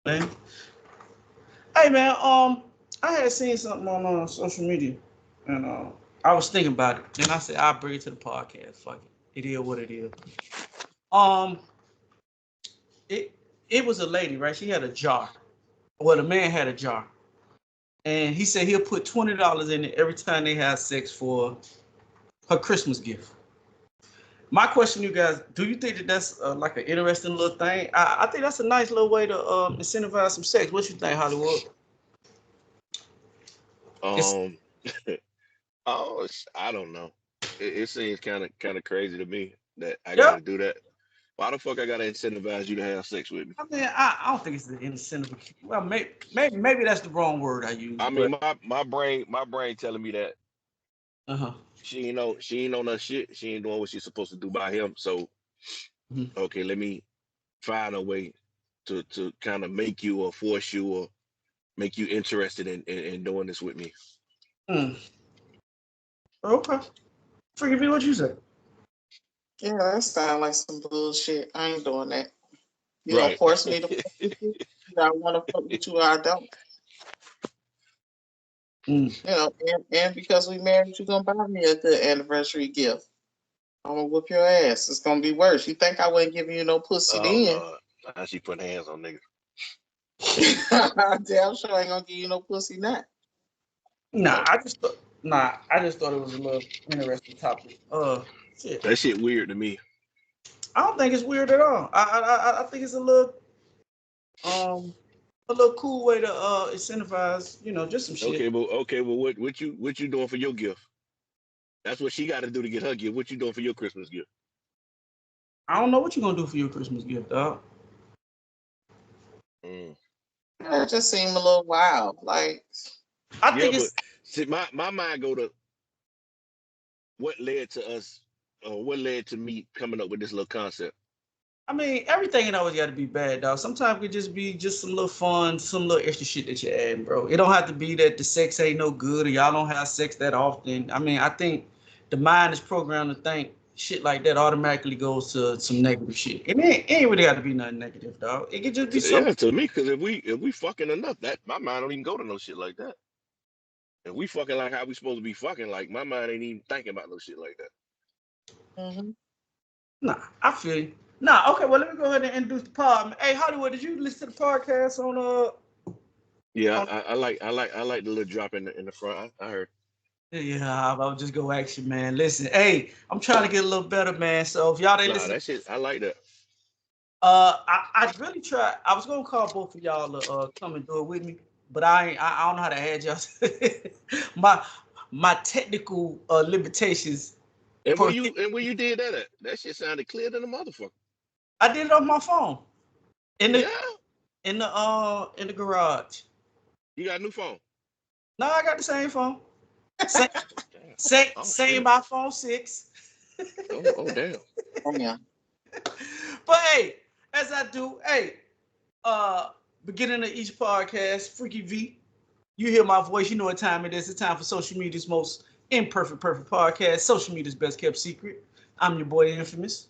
Man. Hey man, I had seen something on social media, and I was thinking about it. Then I said I'll bring it to the podcast. Fuck it, it is what it is. Um, it it was a lady, right? She had a jar. Well, the man had a jar, and he said he'll put $20 in it every time they have sex for her Christmas gift. My question, to you guys, do you think that that's like an interesting little thing? I think that's a nice little way to incentivize some sex. What you think, Hollywood? It's Um, oh, I don't know. It seems kind of crazy to me that I got yeah. to do that. Why the fuck I gotta incentivize you to have sex with me? I mean, I don't think it's the incentive. Well, maybe that's the wrong word I use, I but mean, my brain telling me that uh-huh. she ain't on her shit. She ain't doing what she's supposed to do by him. So Mhm. okay, let me find a way to kind of make you or force you or make you interested in doing this with me. Mm. Okay. Forgive me what you said. Yeah, that sounds like some bullshit. I ain't doing that. You gonna Right. force me to fuck with you? You I want to fuck with you or I don't. Mm. And because we married, you gonna buy me a good anniversary gift. I'm gonna whoop your ass. It's gonna be worse. You think I wasn't giving you no pussy Oh then? Lord. Now she putting hands on niggas. Damn sure I ain't gonna give you no pussy now. Nah, I just thought it was a little interesting topic. Shit. That shit weird to me. I don't think it's weird at all. I think it's um a little cool way to incentivize, just some shit. Okay, but what you doing for your gift? That's what she got to do to get her gift. What you doing for your Christmas gift? I don't know what you're gonna do for your Christmas gift, dog. Mm. That just seemed a little wild. Like, I Yeah, think but it's see, my mind go to what led to us, or what led to me coming up with this little concept. I mean, everything ain't always got to be bad, dog. Sometimes it could just be just some little fun, some little extra shit that you add, bro. It don't have to be that the sex ain't no good or y'all don't have sex that often. I mean, I think the mind is programmed to think shit like that automatically goes to some negative shit. And it ain't really got to be nothing negative, dog. It could just be Yeah, something. to me, because if we fucking enough, that my mind don't even go to no shit like that. If we fucking like how we supposed to be fucking, like my mind ain't even thinking about no shit like that. hmm Nah, I feel you. Nah, okay, well, let me go ahead and introduce the pod. Hey, Hollywood, did you listen to the podcast Yeah, on I like the little drop in the front. I heard. Yeah, I'll just go action, man. Listen, hey, I'm trying to get a little better, man. So if y'all didn't Nah, listen, that shit. I like that. I really tried. I was gonna call both of y'all to come and do it with me, but I don't know how to add y'all. my my technical limitations. And where you Prohibit. and where you did that at? That shit sounded clear than a motherfucker. I did it on my phone in the Yeah, in the garage. you got a new phone. No, I got the same phone. Same Damn. Oh same shit. iPhone 6. Oh damn. yeah. But hey, as I do, hey, uh, beginning of each podcast, Freaky V, you hear my voice, you know what time it is. It's time for social media's most imperfect, perfect podcast, social media's best kept secret. I'm your boy, Infamous,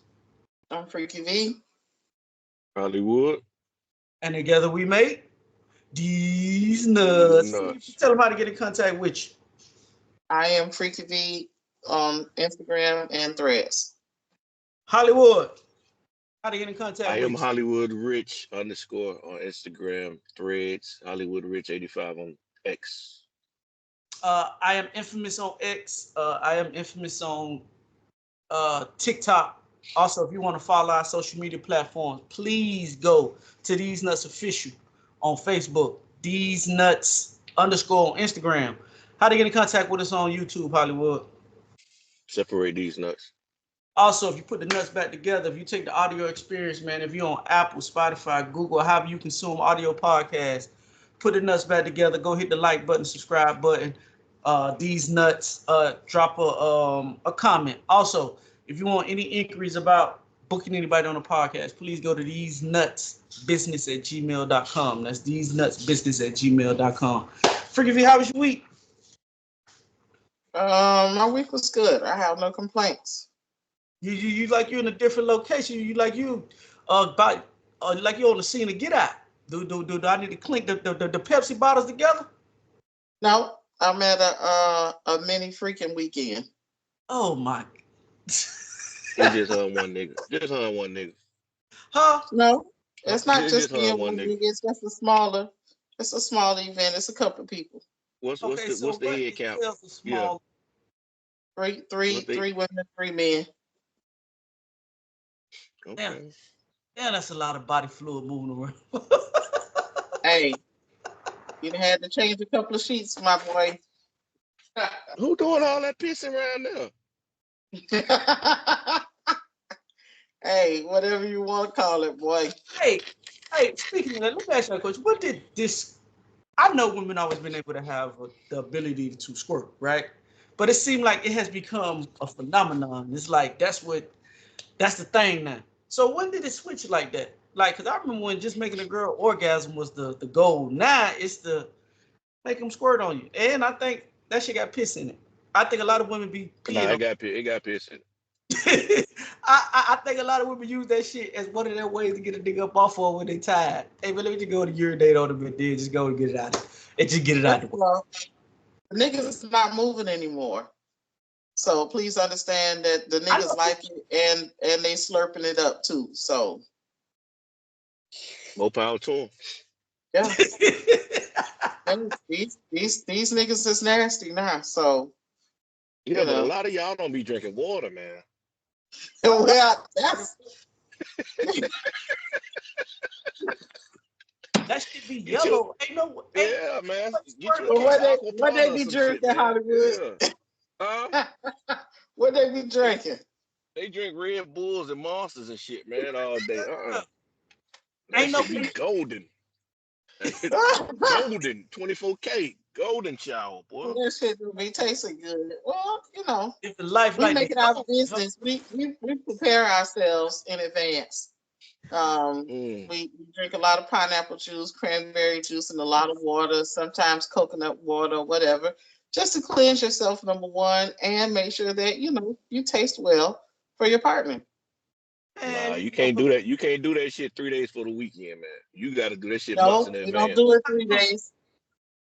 I'm Freaky V. Hollywood. and together we make these These nuts. nuts. Tell them how to get in contact with you. I am Freaky V on Instagram and Threads. Hollywood, how to get in contact I am with you. Hollywood Rich underscore on Instagram, Threads, Hollywood Rich 85 on X. I am infamous on X. I am infamous on TikTok. Also, if you want to follow our social media platforms, please go to These Nuts Official on Facebook, These Nuts underscore on Instagram. How to get in contact with us on YouTube, Hollywood. Separate these nuts. Also, if you put the nuts back together, if you take the audio experience, man, if you're on Apple, Spotify, Google, however you consume audio podcasts, put the nuts back together. Go hit the like button, subscribe button. These nuts. Drop a comment. Also, if you want any inquiries about booking anybody on the podcast, please go to these nuts business at gmail.com. That's these nuts business at gmail.com. Forgive me, how was your week? My week was good. I have no complaints. You like you in a different location. You like you about like you on the scene to get out. Do I need to clink the Pepsi bottles together? No, I'm at a mini freaking weekend. Oh my. It's just her and one nigga. Just her and one nigga. Huh? No, it's not It's just just her me and and one one nigga. nigga. It's just a smaller. It's a smaller event. It's a couple of people. Okay, so What's the what head count? entails a Yeah. small? What's the Three women, 3 men. Damn, okay? damn, that's a lot of body fluid moving around. Hey, you done had to change a couple of sheets, my boy. Who doing all that pissing around Hey, whatever you want to call it, boy. Hey, hey, speaking of that, let me ask you a question. What did this? I know women always been able to have the ability to squirt, right? But it seemed like it has become a phenomenon. It's like that's the thing now. So when did it switch like that? Like, cause I remember when just making a girl orgasm was the goal. Now it's the make them squirt on you, and I think that shit got piss in it. I think a lot of women be there? Nah, peeing on. it got pissing. I think a lot of women use that shit as one of their ways to get a nigga up off of when they tired. Hey, but let me just go to urinate on them and then just go and get it out. And just get it out the way. Well, niggas is not moving anymore. So please understand that the I niggas know. like it and they slurping it up too. So More power to them. yeah, these niggas is nasty now. So Yeah, you but a know, lot of y'all don't be drinking water, man. well, that's That shit be Get your yellow. Ain't no ain't yeah, man. Get you a squirt case of what they aquapana or be some shit, drinking, man. Hollywood. Yeah. Huh? What they be drinking? They drink Red Bulls and Monsters and shit, man, all day. That ain't no shit be golden. Golden. 24K. Golden shower, boy. That shit do be tasting good. Well, you know, if the life we like make the it our ghost, huh? business. We prepare ourselves in advance. Mm. We drink a lot of pineapple juice, cranberry juice, and a lot of water, sometimes coconut water, whatever, just to cleanse yourself, number one, and make sure that you know you taste well for your partner. Nah, Man, you can't do that. You can't do that shit 3 days for the weekend, man. You got to do that shit months in No, we don't advance. do it 3 days.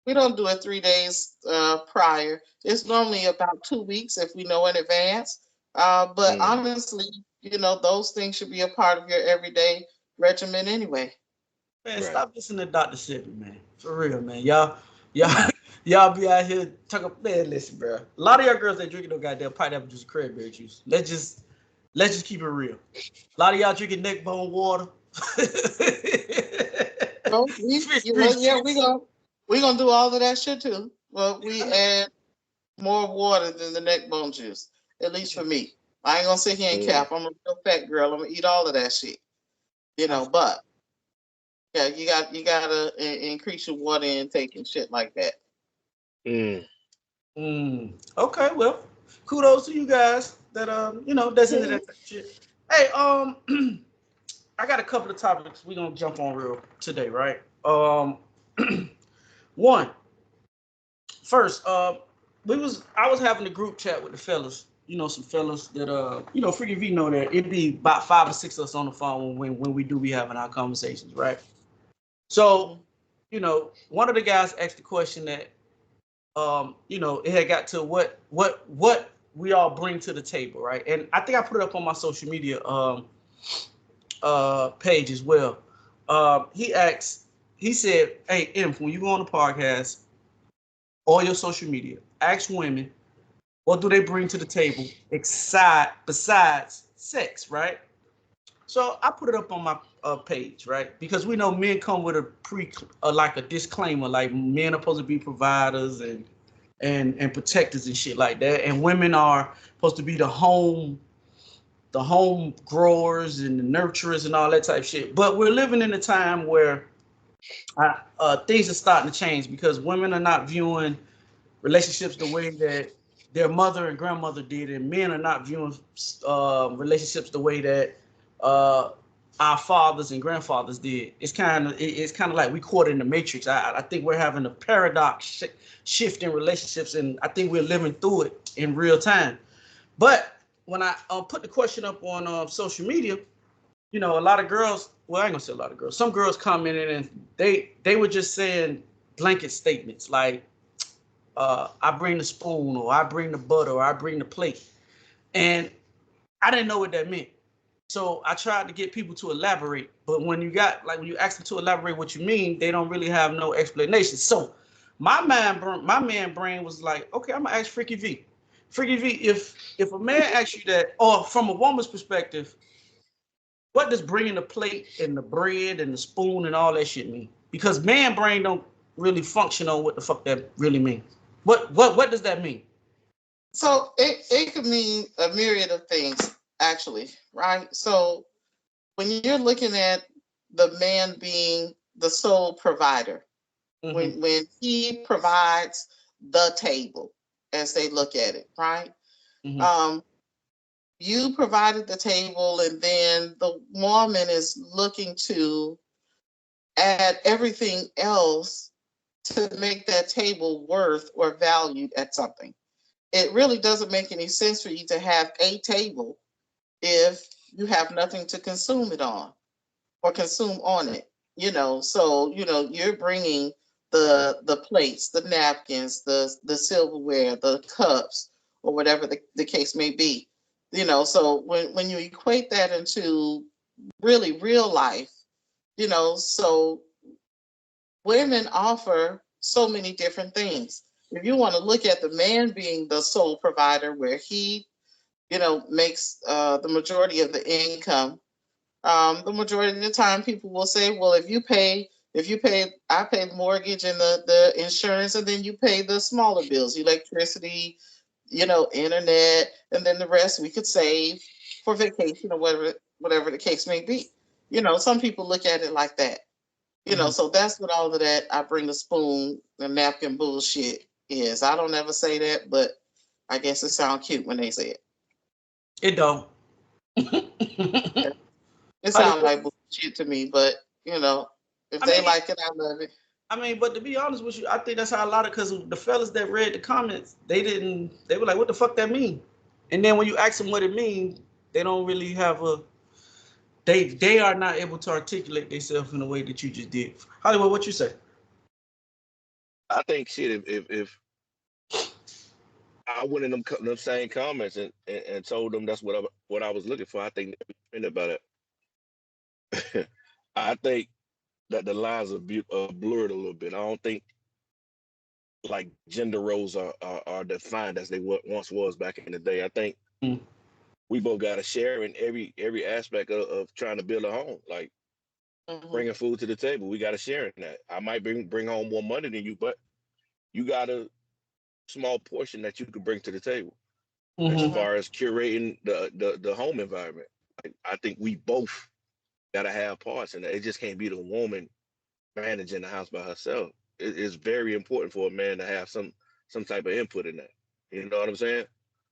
We don't do it 3 days prior. It's normally about 2 weeks if we know in advance. But Mm. honestly, you know, those things should be a part of your everyday regimen anyway. man, Right. stop listening to Dr. Sippy, man. For real, man. Y'all, y'all be out here talking. Man, listen, bro. A lot of y'all girls they drinking no goddamn pineapple juice, and cranberry juice. Let's just keep it real. A lot of y'all drinking neck bone water. So Fish well, grease yeah, juice. we gonna do all of that shit too. But we add more water than the neck bone juice, at least for me. I ain't gonna sit here and Mm. cap. I'm a real fat girl. I'm gonna eat all of that shit, you I know. But yeah, you gotta increase your water intake and shit like that. Mm. Okay, well, kudos to you guys that that's into that type of shit. Hey, I got a couple of topics we gonna jump on real today, right? One, first, I was having a group chat with the fellas. You know, some fellas that freaking V know that it'd be about 5 or 6 of us on the phone when we do be having our conversations, right? So, one of the guys asked the question that it had got to what we all bring to the table, right? And I think I put it up on my social media page as well. He said, "Hey, Imp, when you go on the podcast or your social media, ask women what do they bring to the table besides sex, right?" So I put it up on my page, right? Because we know men come with like a disclaimer, like men are supposed to be providers and protectors and shit like that, and women are supposed to be the home growers and the nurturers and all that type of shit. But we're living in a time where things are starting to change because women are not viewing relationships the way that their mother and grandmother did, and men are not viewing relationships the way that uh, our fathers and grandfathers did. It's kind of like we caught in the matrix. I think we're having a paradox shift in relationships, and I think we're living through it in real time. But when I put the question up on social media, you know, a lot of girls, well, I ain't gonna say a lot of girls, some girls commented and they were just saying blanket statements like, I bring the spoon, or I bring the butter, or I bring the plate. And I didn't know what that meant. So I tried to get people to elaborate. But when you got, like, when you ask them to elaborate what you mean, they don't really have no explanation. So my man brain was like, okay, I'm gonna ask Freaky V. Freaky V, if a man asks you that, or from a woman's perspective, what does bringing the plate and the bread and the spoon and all that shit mean? Because man brain don't really function on what the fuck that really means. What does that mean? So it could mean a myriad of things, actually, right? So when you're looking at the man being the sole provider, Mm-hmm. when he provides the table, as they look at it, right? Mm-hmm. Um, you provided the table, and then the woman is looking to add everything else to make that table worth or valued at something. It really doesn't make any sense for you to have a table if you have nothing to consume it on or consume on it. So you're bringing the plates, the napkins, the silverware, the cups, or whatever the case may be. So when you equate that into really real life, so women offer so many different things. If you want to look at the man being the sole provider, where he, makes the majority of the income, the majority of the time people will say, well, I pay the mortgage and the insurance, and then you pay the smaller bills, electricity, internet, and then the rest we could save for vacation or whatever the case may be. Some people look at it like that. Mm-hmm. So that's what all of that I bring the spoon, the napkin bullshit is. I don't ever say that, but I guess it sounds cute when they say it. It don't. Yeah. It sounds Hollywood. like bullshit to me, but if I they mean, like it, I love it. but to be honest with you, I think that's how a lot of, because the fellas that read the comments, they were like, what the fuck that mean? And then when you ask them what it means, they don't really have they are not able to articulate themselves in the way that you just did. Hollywood, what you say? I think shit. If I went in them same comments and told them that's what I was looking for, I think they'd be offended by that. I think that the lines are blurred a little bit. I don't think like gender roles are defined as they once was back in the day. I think Mm. we both got to share in every aspect of trying to build a home. Like Mm-hmm. bringing food to the table, we got to share in that. I might bring home more money than you, but you got a small portion that you could bring to the table as Mm-hmm. Mm-hmm. far as curating the home environment. Like, I think we both got to have parts in that. It just can't be the woman managing the house by herself. It's very important for a man to have some type of input in that. You know what I'm saying?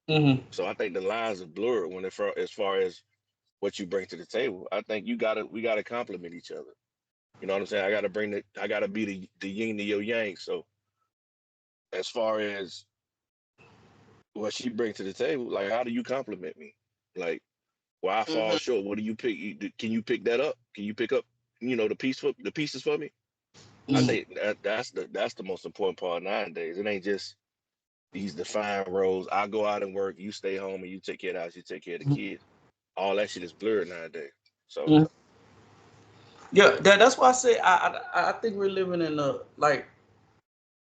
Mm-hmm. So I think the lines are blurred as far as what you bring to the table. I think we gotta complement each other. You know what I'm saying? I gotta be the yin to your yang. So as far as what she brings to the table, like how do you compliment me? Like where I fall Mm-hmm. short, what do you pick? Can you pick that up? Can you pick up, the pieces for me? I Mm-hmm. think that's the most important part nowadays. It ain't just these defined roles. I go out and work, you stay home, and you take care of the house, you take care of the kids. All that shit is blurred nowadays. So Mm-hmm. Yeah, that's why I say I think we're living in a like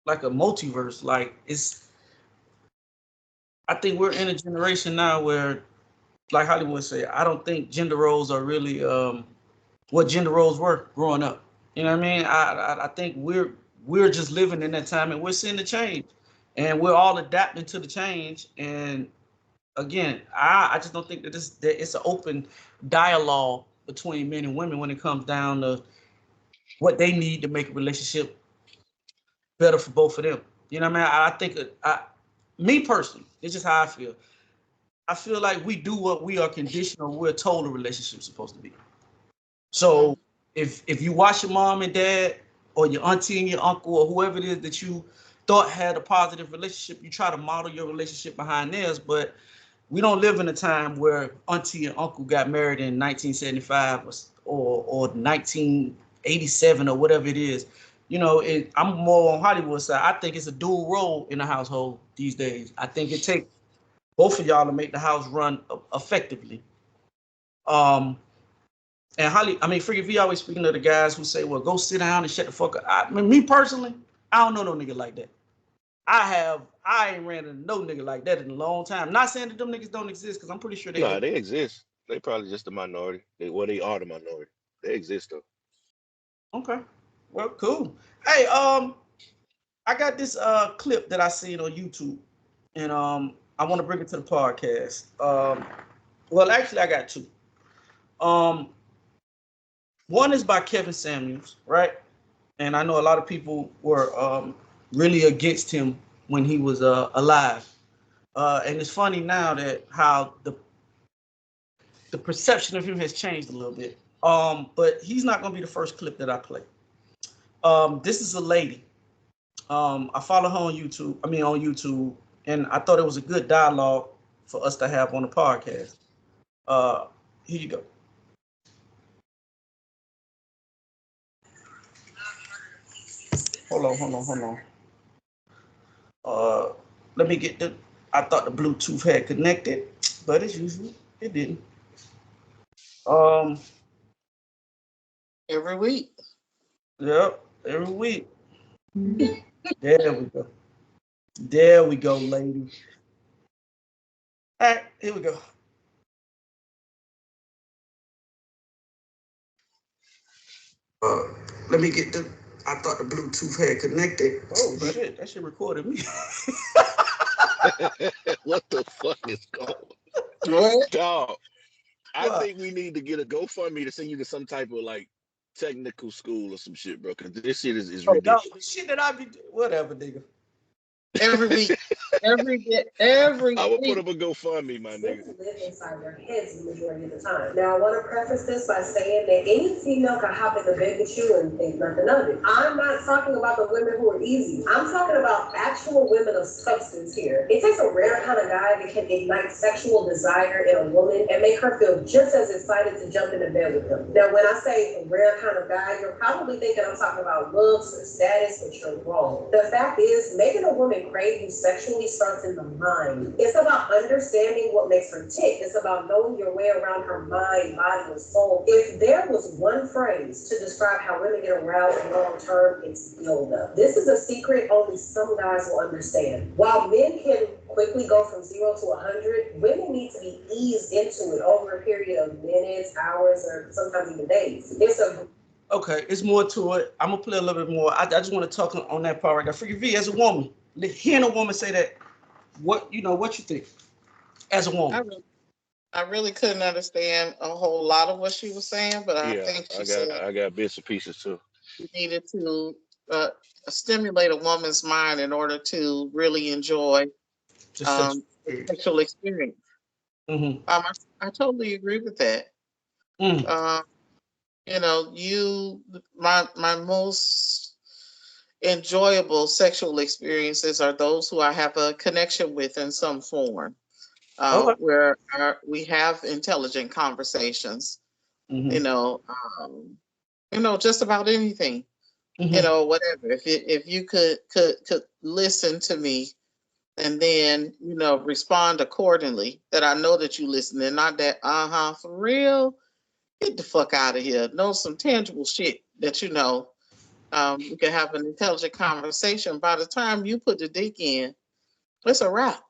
a multiverse. Like, it's I think we're in a generation now where, like Hollywood say, I don't think gender roles are really what gender roles were growing up. You know what I mean? I think we're just living in that time, and we're seeing the change, and we're all adapting to the change. And again, I just don't think that it's an open dialogue between men and women when it comes down to what they need to make a relationship better for both of them. You know what I mean? I think me personally, it's just how I feel. I feel like we do what we are conditioned or we're told a relationship's supposed to be. Mm-hmm. So if you watch your mom and dad or your auntie and your uncle or whoever it is that you thought had a positive relationship, you try to model your relationship behind theirs. But we don't live in a time where auntie and uncle got married in 1975 or 1987 or whatever it is. You know, I'm more on Hollywood side. I think it's a dual role in the household these days. I think it takes both of y'all to make the house run effectively. Um, and Holly, I mean, freaking V always speaking to the guys who say, "Well, go sit down and shut the fuck up." I mean, me personally, I don't know no nigga like that. I ain't ran into no nigga like that in a long time. Not saying that them niggas don't exist, because I'm pretty sure they Nah, exist. they exist. They probably just the minority. They are the minority. They exist though. Okay, well, cool. Hey, I got this clip that I seen on YouTube, and I want to bring it to the podcast. Well, actually, I got two. Um, one is by Kevin Samuels, right? And I know a lot of people were really against him when he was alive. And it's funny now that how the perception of him has changed a little bit. But he's not gonna be the first clip that I play. This is a lady. I follow her on YouTube. I mean on YouTube, and I thought it was a good dialogue for us to have on the podcast. Uh, Here you go. Hold on. Uh, Let me get the. I thought the Bluetooth had connected, but as usual, it didn't. Um, Every week. yep, every week. There we go. There we go, lady. All right, here we go. Uh, Let me get the. I thought the Bluetooth had connected. Oh shit! That shit recorded me. What the fuck is going What? dog? I What? think we need to get a GoFundMe to send you to some type of like technical school or some shit, bro. Because this shit is Oh no, the ridiculous. shit that I be whatever, nigga. Every week. Every day. Every I will put week. up a GoFundMe, my nigga. Live inside their heads the majority of the time. Now, I want to preface this by saying that any female can hop in the bed with you and think nothing of it. I'm not talking about the women who are easy. I'm talking about actual women of substance here. It takes a rare kind of guy that can ignite sexual desire in a woman and make her feel just as excited to jump into bed with him. Now, when I say a rare kind of guy, you're probably thinking I'm talking about looks or status, but you're wrong. The fact is, making a woman crave you sexually starts in the mind. It's about understanding what makes her tick. It's about knowing your way around her mind, body, and soul. If there was one phrase to describe how women get aroused long term, it's build-up. This is a secret only some guys will understand. While men can quickly go from 0 to 100, women need to be eased into it over a period of minutes, hours, or sometimes even days. Okay, it's more to it. I'm gonna play a little bit more. I just want to talk on that part right there. Freaking V, as a woman, hearing a woman say that, what what you think as a I woman? really, I really couldn't understand a whole lot of what she was saying, but I Yeah, think she I got said I got bits and pieces too. you needed to stimulate a woman's mind in order to really enjoy Just sexual the experience. sexual experience. Mm-hmm. I totally agree with that. Mm. Um, my most enjoyable sexual experiences are those who I have a connection with in some form, Okay. where we have intelligent conversations. You Mm-hmm. know, just about anything. Mm-hmm. Whatever. If you could listen to me and then respond accordingly, that I know that you listen, and not that for real, get the fuck out of here. Know some tangible shit that we can have an intelligent conversation. By the time you put the dick in, it's a wrap.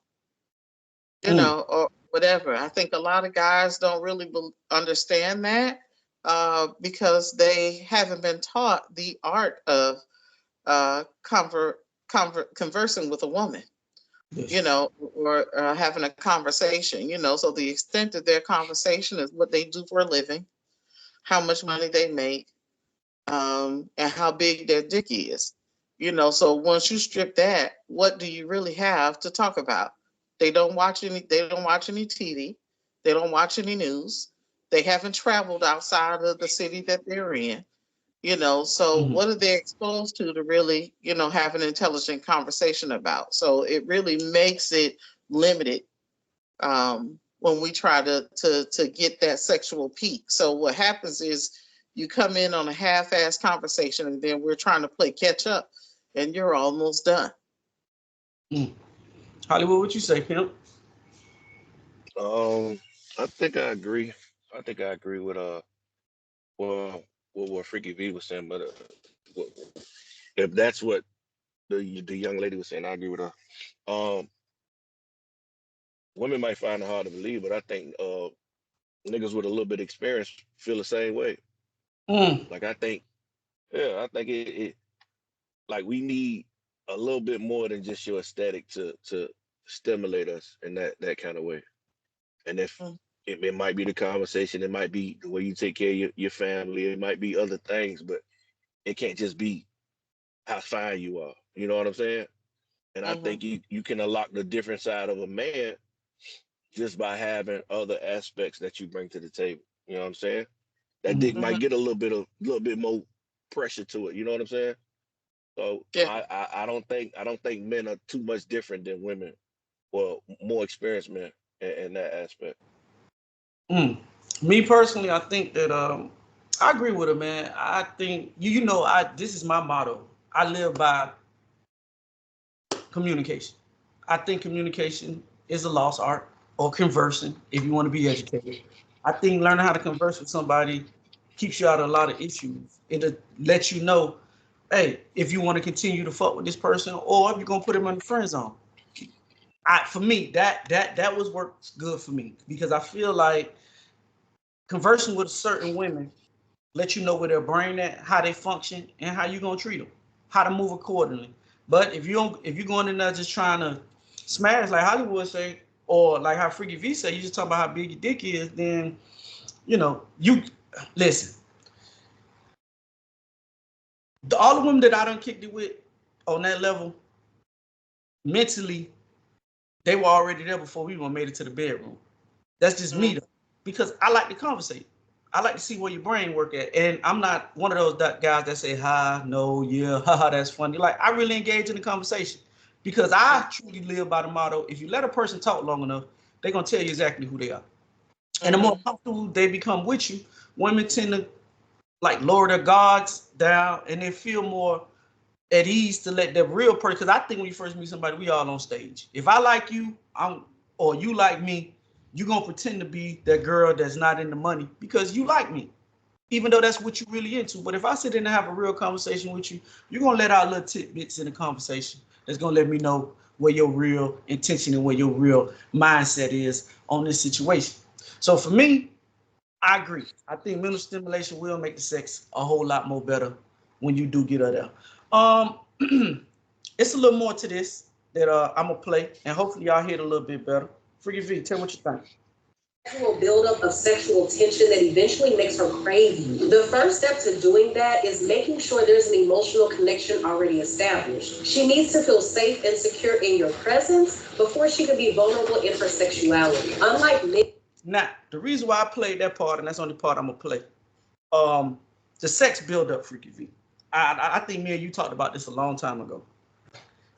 Mm. Or whatever. I think a lot of guys don't really understand that because they haven't been taught the art of conversing with a woman, Yes. or having a conversation, so the extent of their conversation is what they do for a living, how much money they make, and how big their dick is. So once you strip that, what do you really have to talk about? They don't watch any TV. They don't watch any news. They haven't traveled outside of the city that they're in. So Mm-hmm. what are they exposed to really, have an intelligent conversation about? So it really makes it limited when we try to get that sexual peak. So what happens is you come in on a half-assed conversation, and then we're trying to play catch up, and you're almost done. Hollywood, what you say, Pimp? I think I agree. I think I agree with well, what Freaky V was saying, but what- if that's what the young lady was saying, I agree with her. Um, Women might find it hard to believe, but I think niggas with a little bit of experience feel the same way. Mm. Like I think, yeah, I think it like we need a little bit more than just your aesthetic to stimulate us in that kind of way. And if Mm. it might be the conversation, it might be the way you take care of your family, it might be other things, but it can't just be how fine you are. You know what I'm saying? And I Mm-hmm. think you can unlock the different side of a man just by having other aspects that you bring to the table. You know what I'm saying? That dick Mm. Mm-hmm. might get a little bit more pressure to it. You know what I'm saying? So Yeah. I don't think men are too much different than women. Well, more experienced men in that aspect. Mm. Me personally, I think that I agree with her, man. I think you know I this is my motto. I live by communication. I think communication is a lost art, or conversing if you want to be educated. I think learning how to converse with somebody keeps you out of a lot of issues. It'll let you know, hey, if you want to continue to fuck with this person, or if you're gonna put him in the friend zone. For me, that was works good for me because I feel like conversing with certain women let you know where their brain at, how they function, and how you gonna treat them, how to move accordingly. But if you're going in there just trying to smash like Hollywood say, or like how Freaky V say, you just talk about how big your dick is, then you listen. All the women that I done kicked it with on that level, mentally, they were already there before we even made it to the bedroom. That's just me Mm-hmm. though, because I like to conversate. I like to see where your brain work at, and I'm not one of those guys that say hi, no, yeah, haha, that's funny. Like I really engage in the conversation because I truly live by the motto: if you let a person talk long enough, they're gonna tell you exactly who they are. And the more Mm-hmm. comfortable they become with you, women tend to like lower their guards down, and they feel more at ease to let the real person. Because I think when you first meet somebody, we all on stage. If I like you, or you like me, you gonna pretend to be that girl that's not in the money because you like me, even though that's what you really into. But if I sit in and have a real conversation with you, you're gonna let out little tidbits in the conversation that's gonna let me know where your real intention and where your real mindset is on this situation. So for me, I agree. I think mental stimulation will make the sex a whole lot more better when you do get her there. Um, it's a little more to this that I'm gonna play, and hopefully y'all hear it a little bit better. Freaky V, tell me what you think. Gradual buildup of sexual tension that eventually makes her crazy. The first step to doing that is making sure there's an emotional connection already established. She needs to feel safe and secure in your presence before she can be vulnerable in her sexuality. Unlike men. Now, the reason why I played that part, and that's the only part I'm gonna play, um, the sex buildup, Freaky V. I think me and you talked about this a long time ago.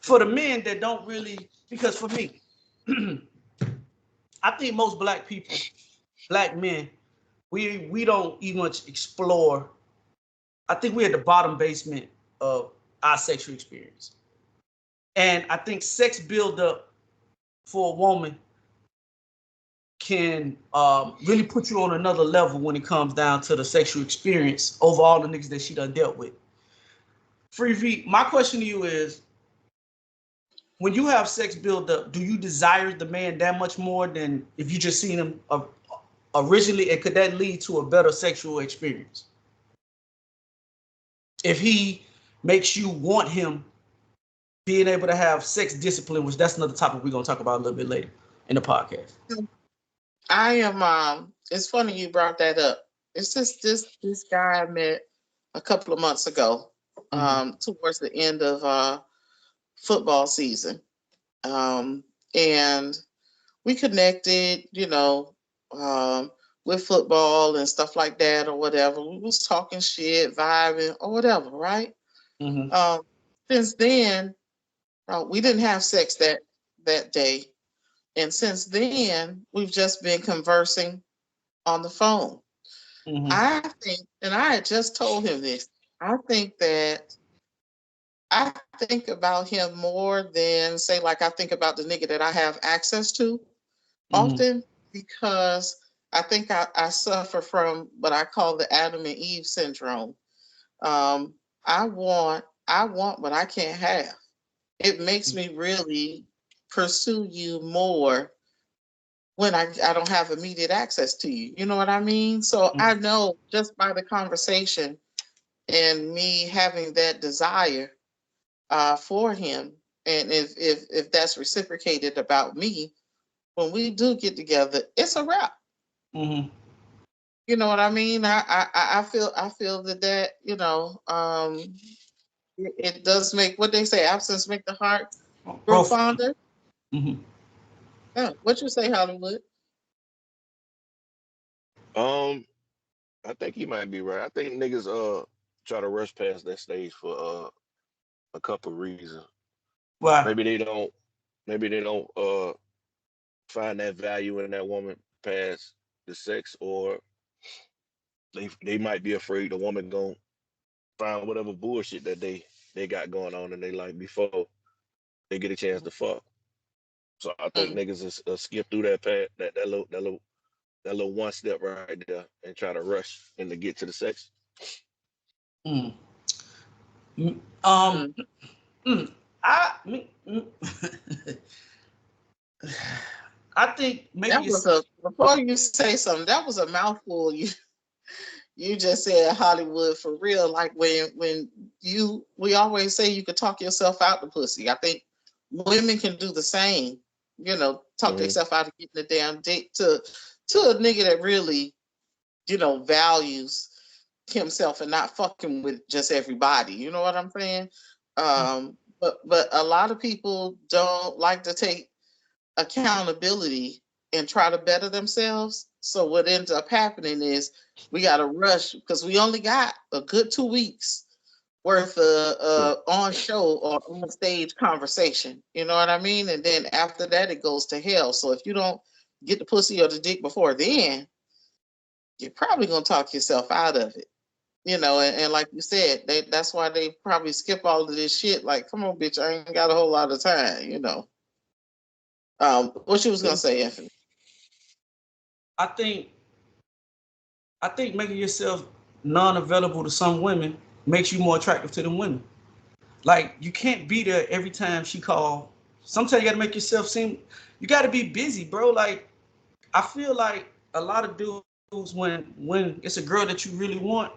For the men that don't really, because for me, I think most black people, black men, we don't even much explore. I think we're at the bottom basement of our sexual experience. And I think sex buildup for a woman can really put you on another level when it comes down to the sexual experience over all the niggas that she done dealt with. Free V, my question to you is, when you have sex buildup, do you desire the man that much more than if you just seen him originally, and could that lead to a better sexual experience? If he makes you want him being able to have sex discipline, which that's another topic we're gonna talk about a little bit later in the podcast. I am. It's funny you brought that up. It's just this guy I met a couple of months ago, towards the end of football season, and we connected. With football and stuff like that, or whatever. We was talking shit, vibing, or whatever, right? Mm-hmm. Since then, we didn't have sex that day, And since then, we've just been conversing on the phone. I think, and I had just told him this, I think that I think about him more than, say, like I think about the nigga that I have access to often, because I think I suffer from what I call the Adam and Eve syndrome. I want what I can't have. It makes me really pursue you more when I don't have immediate access to you. You know what I mean? So I know just by the conversation and me having that desire for him, and if that's reciprocated about me, when we do get together, it's a wrap. You know what I mean? I feel that it does make, what they say, absence make the heart grow fonder. Yeah. What you say, Hollywood? I think he might be right. I think niggas try to rush past that stage for a couple reasons. Why? Maybe they don't find that value in that woman past the sex, or they might be afraid the woman gonna find whatever bullshit that they got going on in their life before they get a chance to fuck. So I think niggas is skip through that path, that little one step right there, and try to rush and to get to the sex. I think maybe that was before you say something, that was a mouthful. You just said Hollywood for real. Like when we always say you could talk yourself out the pussy. I think women can do the same. Talk themselves out of getting the damn dick to a nigga that really, values himself and not fucking with just everybody. You know what I'm saying? But a lot of people don't like to take accountability and try to better themselves. So what ends up happening is we got to rush because we only got a good 2 weeks worth of on show or on stage conversation. You know what I mean? And then after that, it goes to hell. So if you don't get the pussy or the dick before then, you're probably going to talk yourself out of it. And like you said, that's why they probably skip all of this shit. Like, come on, bitch, I ain't got a whole lot of time, What you was gonna say, Anthony? I think making yourself non-available to some women makes you more attractive to them women. Like, you can't be there every time she call. Sometimes you gotta make yourself seem. You gotta be busy, bro. Like, I feel like a lot of dudes, when it's a girl that you really want,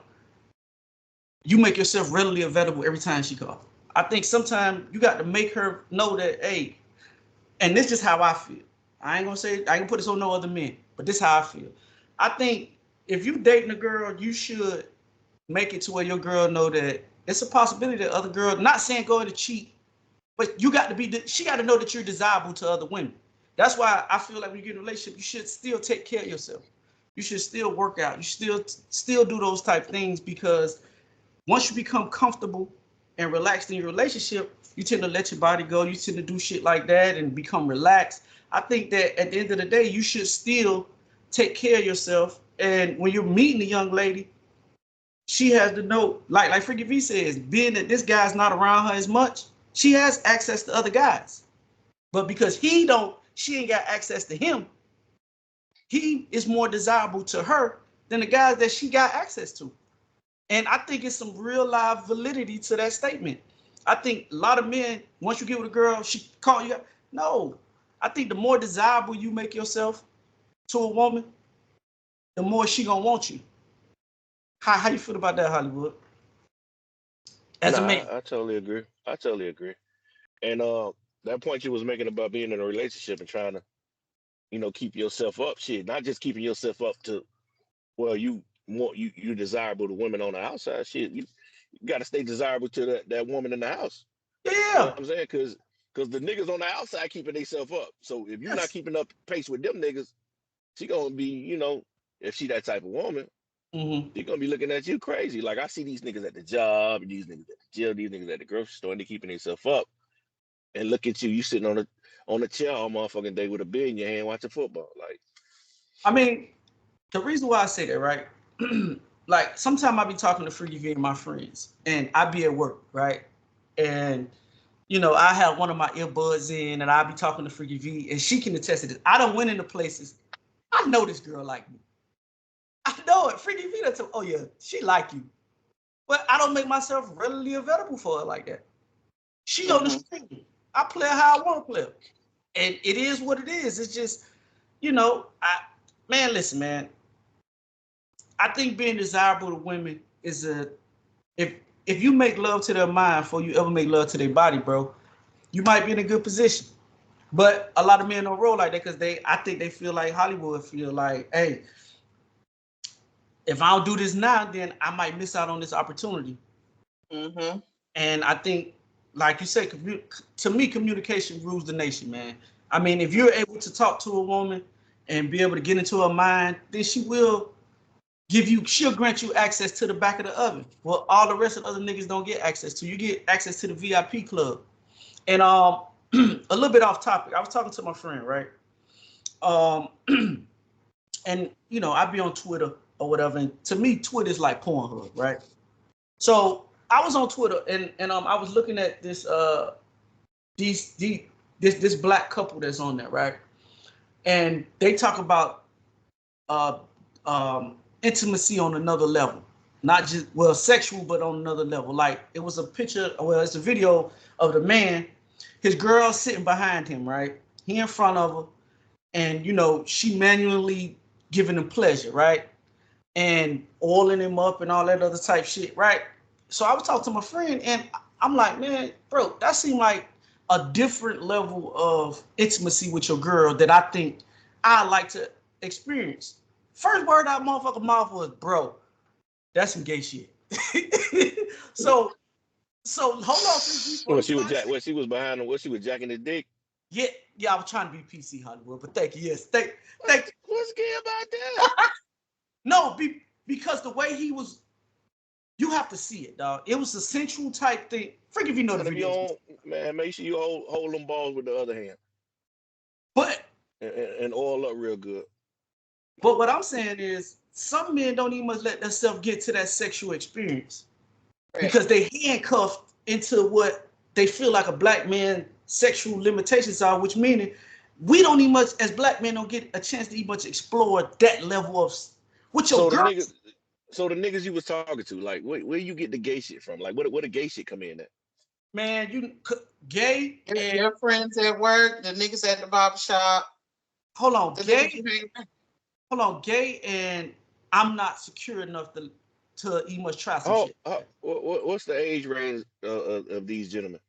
you make yourself readily available every time she calls. I think sometimes you got to make her know that, hey, and this is how I feel. I ain't gonna say I can put this on no other men, but this is how I feel. I think if you dating a girl, you should make it to where your girl know that it's a possibility that other girl, not saying going to cheat, but you got to be, she got to know that you're desirable to other women. That's why I feel like when you get in a relationship, you should still take care of yourself. You should still work out. You still do those type things, because once you become comfortable and relaxed in your relationship, you tend to let your body go. You tend to do shit like that and become relaxed. I think that at the end of the day, you should still take care of yourself. And when you're meeting a young lady, she has to know, like Freaky V says, being that this guy's not around her as much, she has access to other guys. But because she ain't got access to him, he is more desirable to her than the guys that she got access to. And I think it's some real live validity to that statement. I think a lot of men, once you get with a girl, she call you. No, I think the more desirable you make yourself to a woman, the more she gonna want you. How you feel about that, Hollywood? As a man. I totally agree. I totally agree. And that point you was making about being in a relationship and trying to, keep yourself up, shit, not just keeping yourself up to, well, you desirable to women on the outside, shit. You got to stay desirable to that woman in the house. You know Yeah. what I'm saying? Because the niggas on the outside keeping themselves up. So if you're not Yes. keeping up pace with them niggas, she gonna be, if she that type of woman, she gonna be looking at you crazy. Like, I see these niggas at the job, these niggas at the gym, these niggas at the grocery store, and they keeping themselves up. and look at you, you sitting on the chair all motherfucking day with a beer in your hand watching football. Like, I mean, the reason why I say that, right? Like sometimes I be talking to Freaky V and my friends, and I be at work, right? And I have one of my earbuds in, and I be talking to Freaky V, and she can attest to this. I don't went into places. I know this girl like me. I know it. Freaky V, that's oh yeah, she like you, but I don't make myself readily available for her like that. She on the street. I play her how I want to play her, and it is what it is. It's just, listen, man. I think being desirable to women is if you make love to their mind before you ever make love to their body, bro, you might be in a good position. But a lot of men don't roll like that because I think they feel like Hollywood feel like, hey, if I don't do this now, then I might miss out on this opportunity. Mm-hmm. And I think, like you said, to me, communication rules the nation, man. I mean, if you're able to talk to a woman and be able to get into her mind, then she'll grant you access to the back of the oven. Well, all the rest of the other niggas don't get access to. You get access to the VIP club. And a little bit off topic, I was talking to my friend, right? And I be on Twitter or whatever, and to me, Twitter is like Pornhub, right? So I was on Twitter and I was looking at this this black couple that's on there, right? And they talk about intimacy on another level, not just sexual, but on another level. Like it was a picture, it's a video of the man, his girl sitting behind him, right? He in front of her, and she manually giving him pleasure, right? And oiling him up and all that other type shit, right? So I was talking to my friend, and I'm like, man, bro, that seemed like a different level of intimacy with your girl that I think I like to experience. First word out motherfucker mouth was, bro, that's some gay shit. so hold on, before you start. what she was behind him, what she was jacking his dick. Yeah, I was trying to be PC Hollywood, but thank you. Yes, thank What's gay about that? No, because the way he was, you have to see it, dog. It was a sensual type thing. Forget if you know the video. Man, make sure you hold them balls with the other hand. But and oil up real good. But what I'm saying is, some men don't even much let themselves get to that sexual experience because they handcuffed into what they feel like a black man sexual limitations are, which meaning we don't even much as black men don't get a chance to even much explore that level of with your girl. So the niggas you was talking to, like, where you get the gay shit from? Like, what the gay shit come in at? Man, you gay and your friends at work, the niggas at the barbershop. Hold on, gay and I'm not secure enough to even much try some shit. What's the age range of these gentlemen?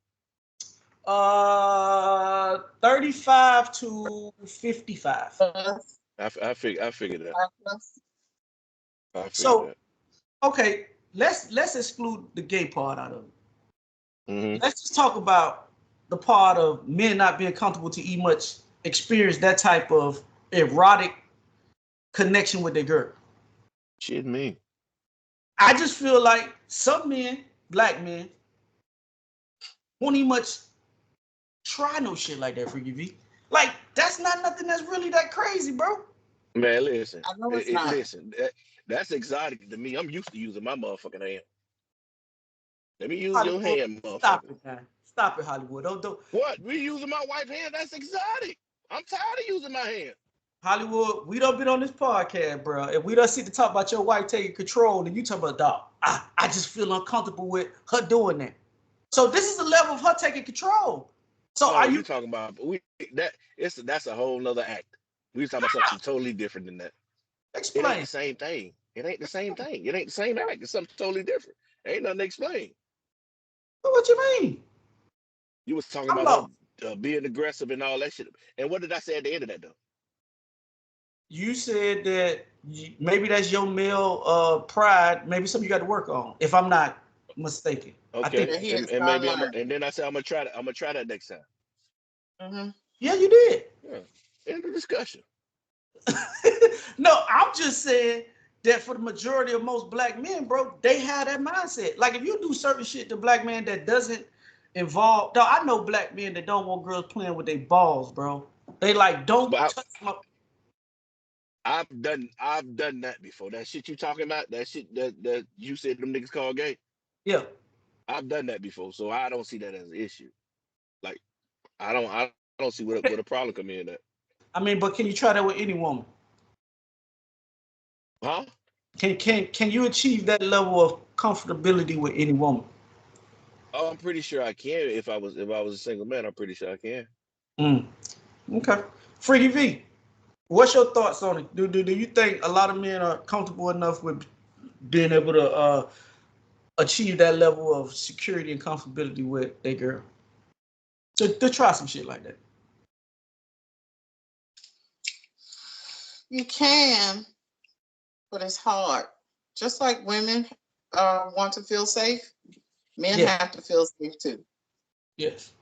35 to 55. I figured that. So, okay, let's exclude the gay part out of it. Mm-hmm. Let's just talk about the part of men not being comfortable to eat much, experience that type of erotic connection with their girl. Shit, me. I just feel like some men, black men, won't even much try no shit like that for you, V. Like, that's not nothing that's really that crazy, bro. Man, listen. I know it's not. Listen, that's exotic to me. I'm used to using my motherfucking hand. Let me use Hollywood, your hand, motherfucker. Stop it, man. Stop it, Hollywood. Don't. What? We using my wife's hand? That's exotic. I'm tired of using my hand. Hollywood, we done been on this podcast, bro. If we done sit to talk about your wife taking control, and you talk about, dog, I just feel uncomfortable with her doing that. So this is the level of her taking control. So no, are you talking about that's a whole nother act. We talking about something totally different than that. Explain. It ain't the same thing. It ain't the same thing. It ain't the same act. It's something totally different. Ain't nothing to explain. What you mean? You was talking about her being aggressive and all that shit. And what did I say at the end of that though? You said that maybe that's your male pride. Maybe something you got to work on. If I'm not mistaken. Okay. I think, and maybe and then I said I'm gonna try that. I'm gonna try that next time. Mm-hmm. Yeah, you did. Yeah. End of discussion. No, I'm just saying that for the majority of most black men, bro, they have that mindset. Like if you do certain shit to black man that doesn't involved. Though I know black men that don't want girls playing with their balls, bro. They like don't But touch my. I've done that before. That shit you talking about, that shit that you said them niggas call gay. Yeah, I've done that before, so I don't see that as an issue. Like I don't see what a problem come in that. I mean, but can you try that with any woman? Huh? Can you achieve that level of comfortability with any woman? Oh, I'm pretty sure I can. If I was a single man, I'm pretty sure I can. Mm. Okay. Freaky V, what's your thoughts on it? Do you think a lot of men are comfortable enough with being able to achieve that level of security and comfortability with their girl to try some shit like that? You can, but it's hard. Just like women want to feel safe, men Yeah. have to feel safe too. Yes.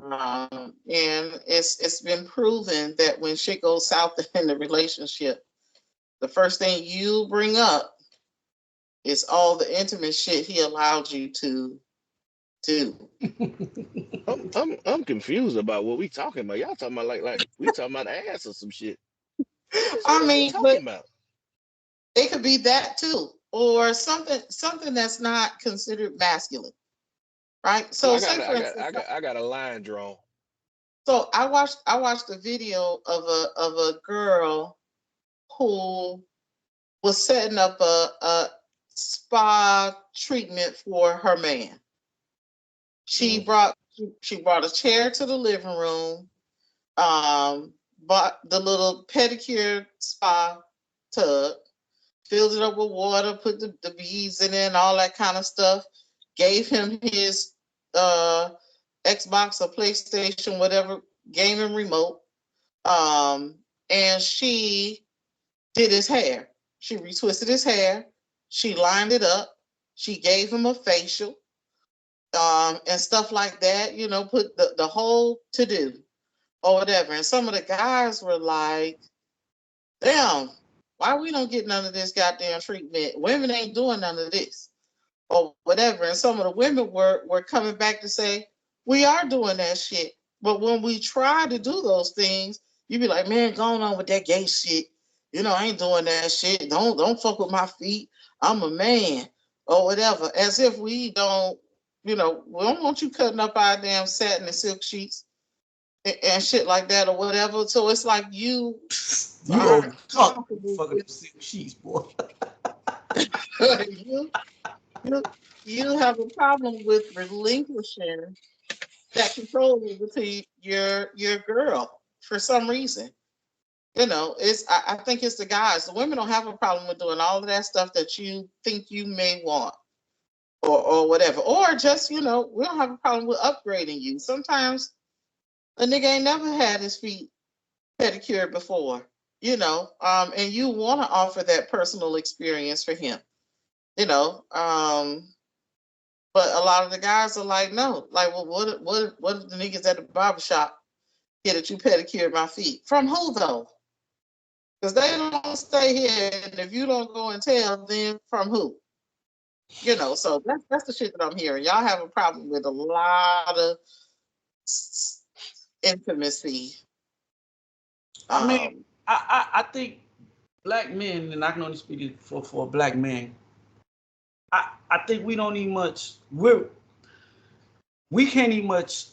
And it's been proven that when shit goes south in the relationship, the first thing you bring up is all the intimate shit he allowed you to do. I'm confused about what we talking about. Y'all talking about like we talking about ass or some shit. What I is we mean, but talking about? it could be that too, or something that's not considered masculine, right? Well, So, say for instance, I got a line drawn. so I watched a video of a girl who was setting up a spa treatment for her man. She Mm. brought she brought a chair to the living room, bought the little pedicure spa tub, filled it up with water, put the beads in it, and all that kind of stuff. Gave him his Xbox or PlayStation, whatever gaming remote. And she did his hair. She retwisted his hair. She lined it up. She gave him a facial, and stuff like that. Put the whole to do or whatever. And some of the guys were like, "Damn, why we don't get none of this goddamn treatment? Women ain't doing none of this or whatever." And some of the women were coming back to say, "We are doing that shit." But when we try to do those things, you be like, "Man, going on with that gay shit. I ain't doing that shit. Don't fuck with my feet. I'm a man." Or whatever. As if we don't, we don't want you cutting up our damn satin and silk sheets and shit like that or whatever. So it's like you You are old fuck. comfortable Fucking with silk sheets, boy. you, you you have a problem with relinquishing that control over to your girl for some reason. I think it's the guys. The women don't have a problem with doing all of that stuff that you think you may want or whatever. Or just, we don't have a problem with upgrading you. Sometimes a nigga ain't never had his feet pedicured before, and you want to offer that personal experience for him, you know. But a lot of the guys are like, no, like, well, what if the niggas at the barbershop get that you pedicured my feet? From who though? Because they don't stay here, and if you don't go and tell them, from who? So that's the shit that I'm hearing. Y'all have a problem with a lot of intimacy. I mean, Um, I think black men, and I can only speak for black men. I think we don't need much. We can't even much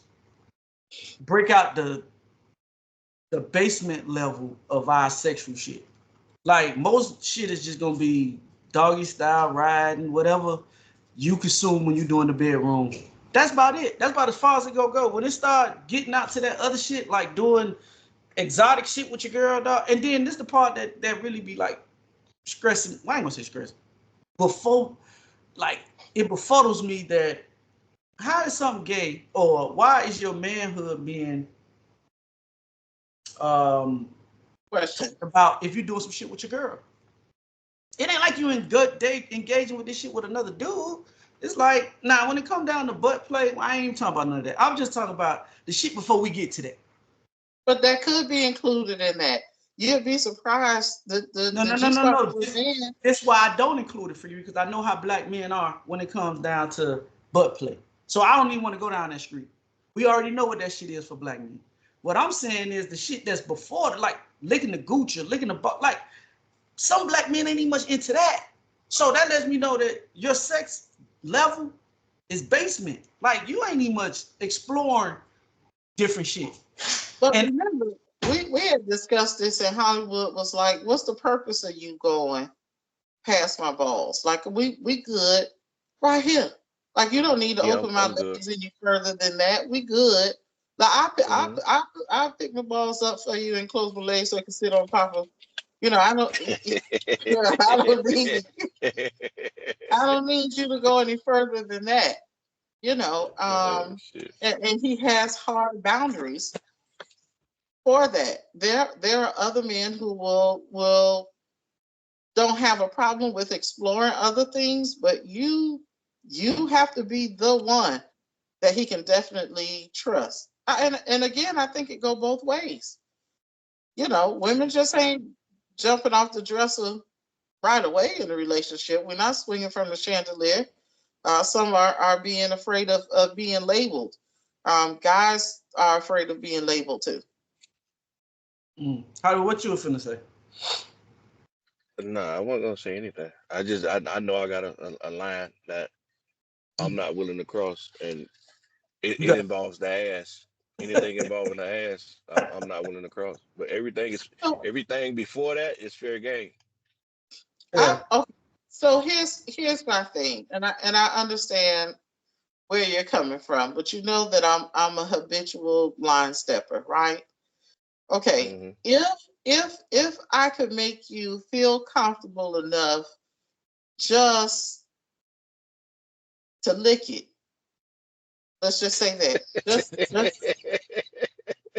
break out the basement level of our sexual shit. Like most shit is just gonna be doggy style, riding, whatever you consume when you do in the bedroom. That's about it. That's about as far as it gonna go. When it start getting out to that other shit, like doing exotic shit with your girl, dog. And then this the part that really be like stressing. Well, I ain't gonna say stressing. Before, like, it befuddles me that how is something gay or why is your manhood being um question. talked about if you're doing some shit with your girl? It ain't like you in good date engaging with this shit with another dude. It's like, nah, when it come down to butt play, well, I ain't even talking about none of that. I'm just talking about the shit before we get to that. But that could be included in that. You'd be surprised No, no, that no, you no, start no. with men. That's why I don't include it for you because I know how black men are when it comes down to butt play. So I don't even want to go down that street. We already know what that shit is for black men. What I'm saying is the shit that's before, like licking the Gucci, licking the butt, like some black men ain't even much into that. So that lets me know that your sex level is basement. Like you ain't even much exploring different shit. But And remember, we had discussed this, and Hollywood was like, "What's the purpose of you going past my balls? Like we good right here. Like you don't need to Yeah, open my I'm good. legs any further than that. We good. Like Mhm. I pick my balls up for you and close my legs so I can sit on top of. You know, I don't. I don't need. I don't need you to go any further than that. You know, Shit. and he has hard boundaries for that. There are other men who will don't have a problem with exploring other things, but you have to be the one that he can definitely trust. And again, I think it go both ways. You know, women just ain't jumping off the dresser right away in a relationship. We're not swinging from the chandelier. Some are being afraid of being labeled. Guys are afraid of being labeled too. How what you were finna say? Nah, I wasn't gonna say anything. I know I got a line that I'm not willing to cross, and You it got involves the ass. Anything involving the ass, I'm not willing to cross. But So, everything before that is fair game. yeah. okay. So here's my thing, and I understand where you're coming from, but you know that I'm a habitual line stepper, right? Okay. Hmm. If I could make you feel comfortable enough just to lick it, let's just say that. Just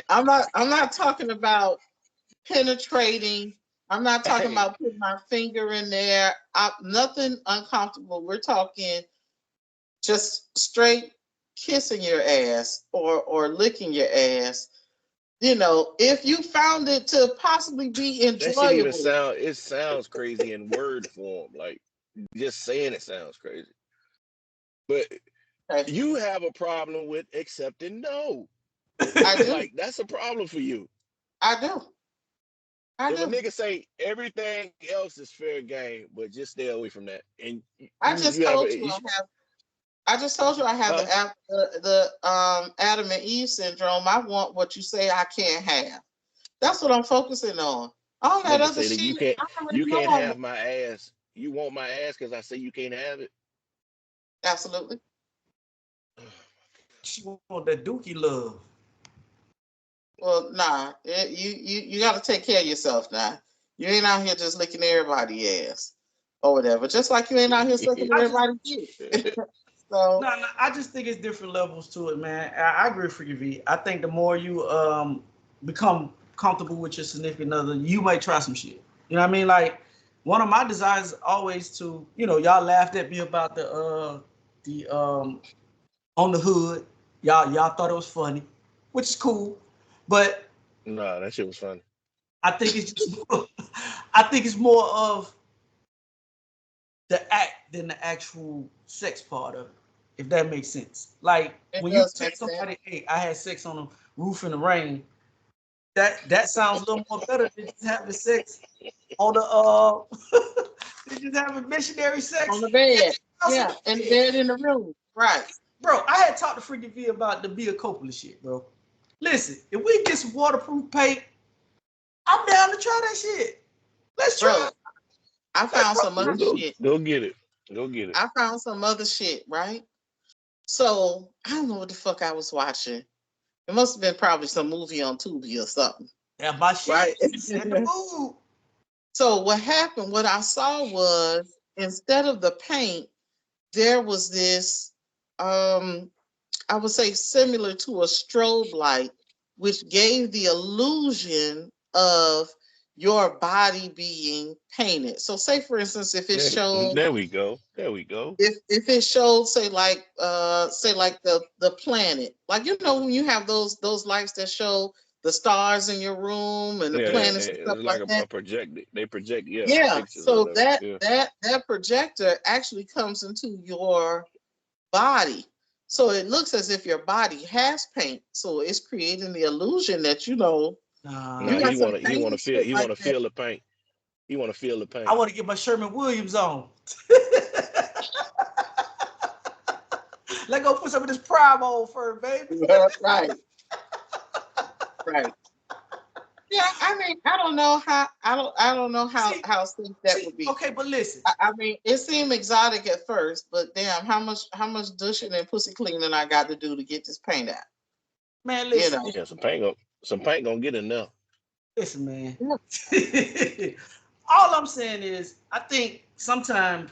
I'm not talking about penetrating. I'm not talking Hey, about putting my finger in there. Nothing uncomfortable. We're talking just straight kissing your ass or licking your ass. You know, if you found it to possibly be that shit even enjoyable. sounds crazy in word form. Like just saying it sounds crazy. But Okay, you have a problem with accepting no. I do. Like that's a problem for you. I do. I If a do. nigga say everything else is fair game, but just stay away from that, and I just you have told a you you, I just told you I have huh? the Adam and Eve syndrome. I want what you say I can't have. That's what I'm focusing on. All that Nigga other say that shit, I already you know can't I have want. my ass. You want my ass because I say you can't have it. Absolutely. She want that dookie love. Well, nah, you got to take care of yourself now. You ain't out here just licking everybody's ass or whatever. Just like you ain't out here sucking I just everybody's dick. So, no, I just think it's different levels to it, man. I agree for you, V. I think the more you become comfortable with your significant other, you might try some shit. You know what I mean? Like one of my desires is always to, y'all laughed at me about the on the hood. Y'all thought it was funny, which is cool. But Nah, that shit was funny. I think it's just more, I think it's more of the act than the actual sex part of it, if that makes sense. Like it when you does tell make sense. somebody, "Hey, I had sex on the roof in the rain," that sounds a little more better than just having sex on the than just having missionary On sex. the bed. House in Yeah, the in the bed. bed in the room. Right. Bro, I had talked to Freaky V about the Bia Copeland shit, bro. Listen, if we get some waterproof paint, I'm down to try that shit. Let's try Bro, it. I Let's found fucking some try other it. Go shit. go get it. Go get it. I found some other shit, right? So I don't know what the fuck I was watching. It must have been probably some movie on Tubi or something, Yeah, my right? shit. Set the mood. So what happened? What I saw was instead of the paint, there was this I would say similar to a strobe light, which gave the illusion of your body being painted. So say for instance, if it showed There we go. There we go. if it showed say like the planet, like you know when you have those lights that show the stars in your room and the Yeah, planets and stuff it's like like that. a project. They project, yeah, Yeah, pictures or so whatever. that Yeah. that that projector actually comes into your body. So it looks as if your body has paint. So it's creating the illusion that you No, got some he wanna veiny feel shit like that. the paint. He wanna feel the I paint. want to get my Sherman Williams on. Let's go put some of this prime on first, baby. Right, right. Yeah, I mean, I don't know See, how safe that would be. okay, but listen, I mean, it seemed exotic at first, but damn, how much dushing and pussy cleaning I got to do to get this paint out? man, You listen, know. Yeah, some paint gonna get enough. listen, man. Yeah. All I'm saying is, I think sometimes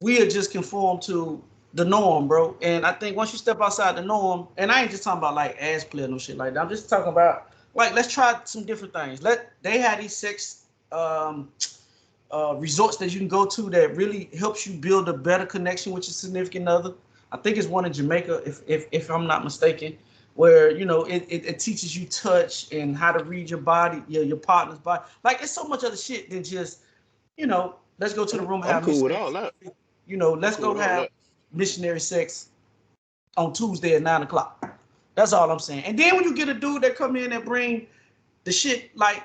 we'll just conform to the norm, bro. And I think once you step outside the norm, and I ain't just talking about like ass play or no shit like that. I'm just talking about like let's try some different things. They had these sex resorts that you can go to that really helps you build a better connection with your significant other. I think it's one in Jamaica, if I'm not mistaken, where you know it teaches you touch and how to read your body, your partner's body. Like it's so much other shit than just let's go to the room and I'm have cool with missionary. all that. I'm Let's cool go with all have that. missionary sex on Tuesday at 9 o'clock. That's all I'm saying. And then when you get a dude that come in and bring the shit like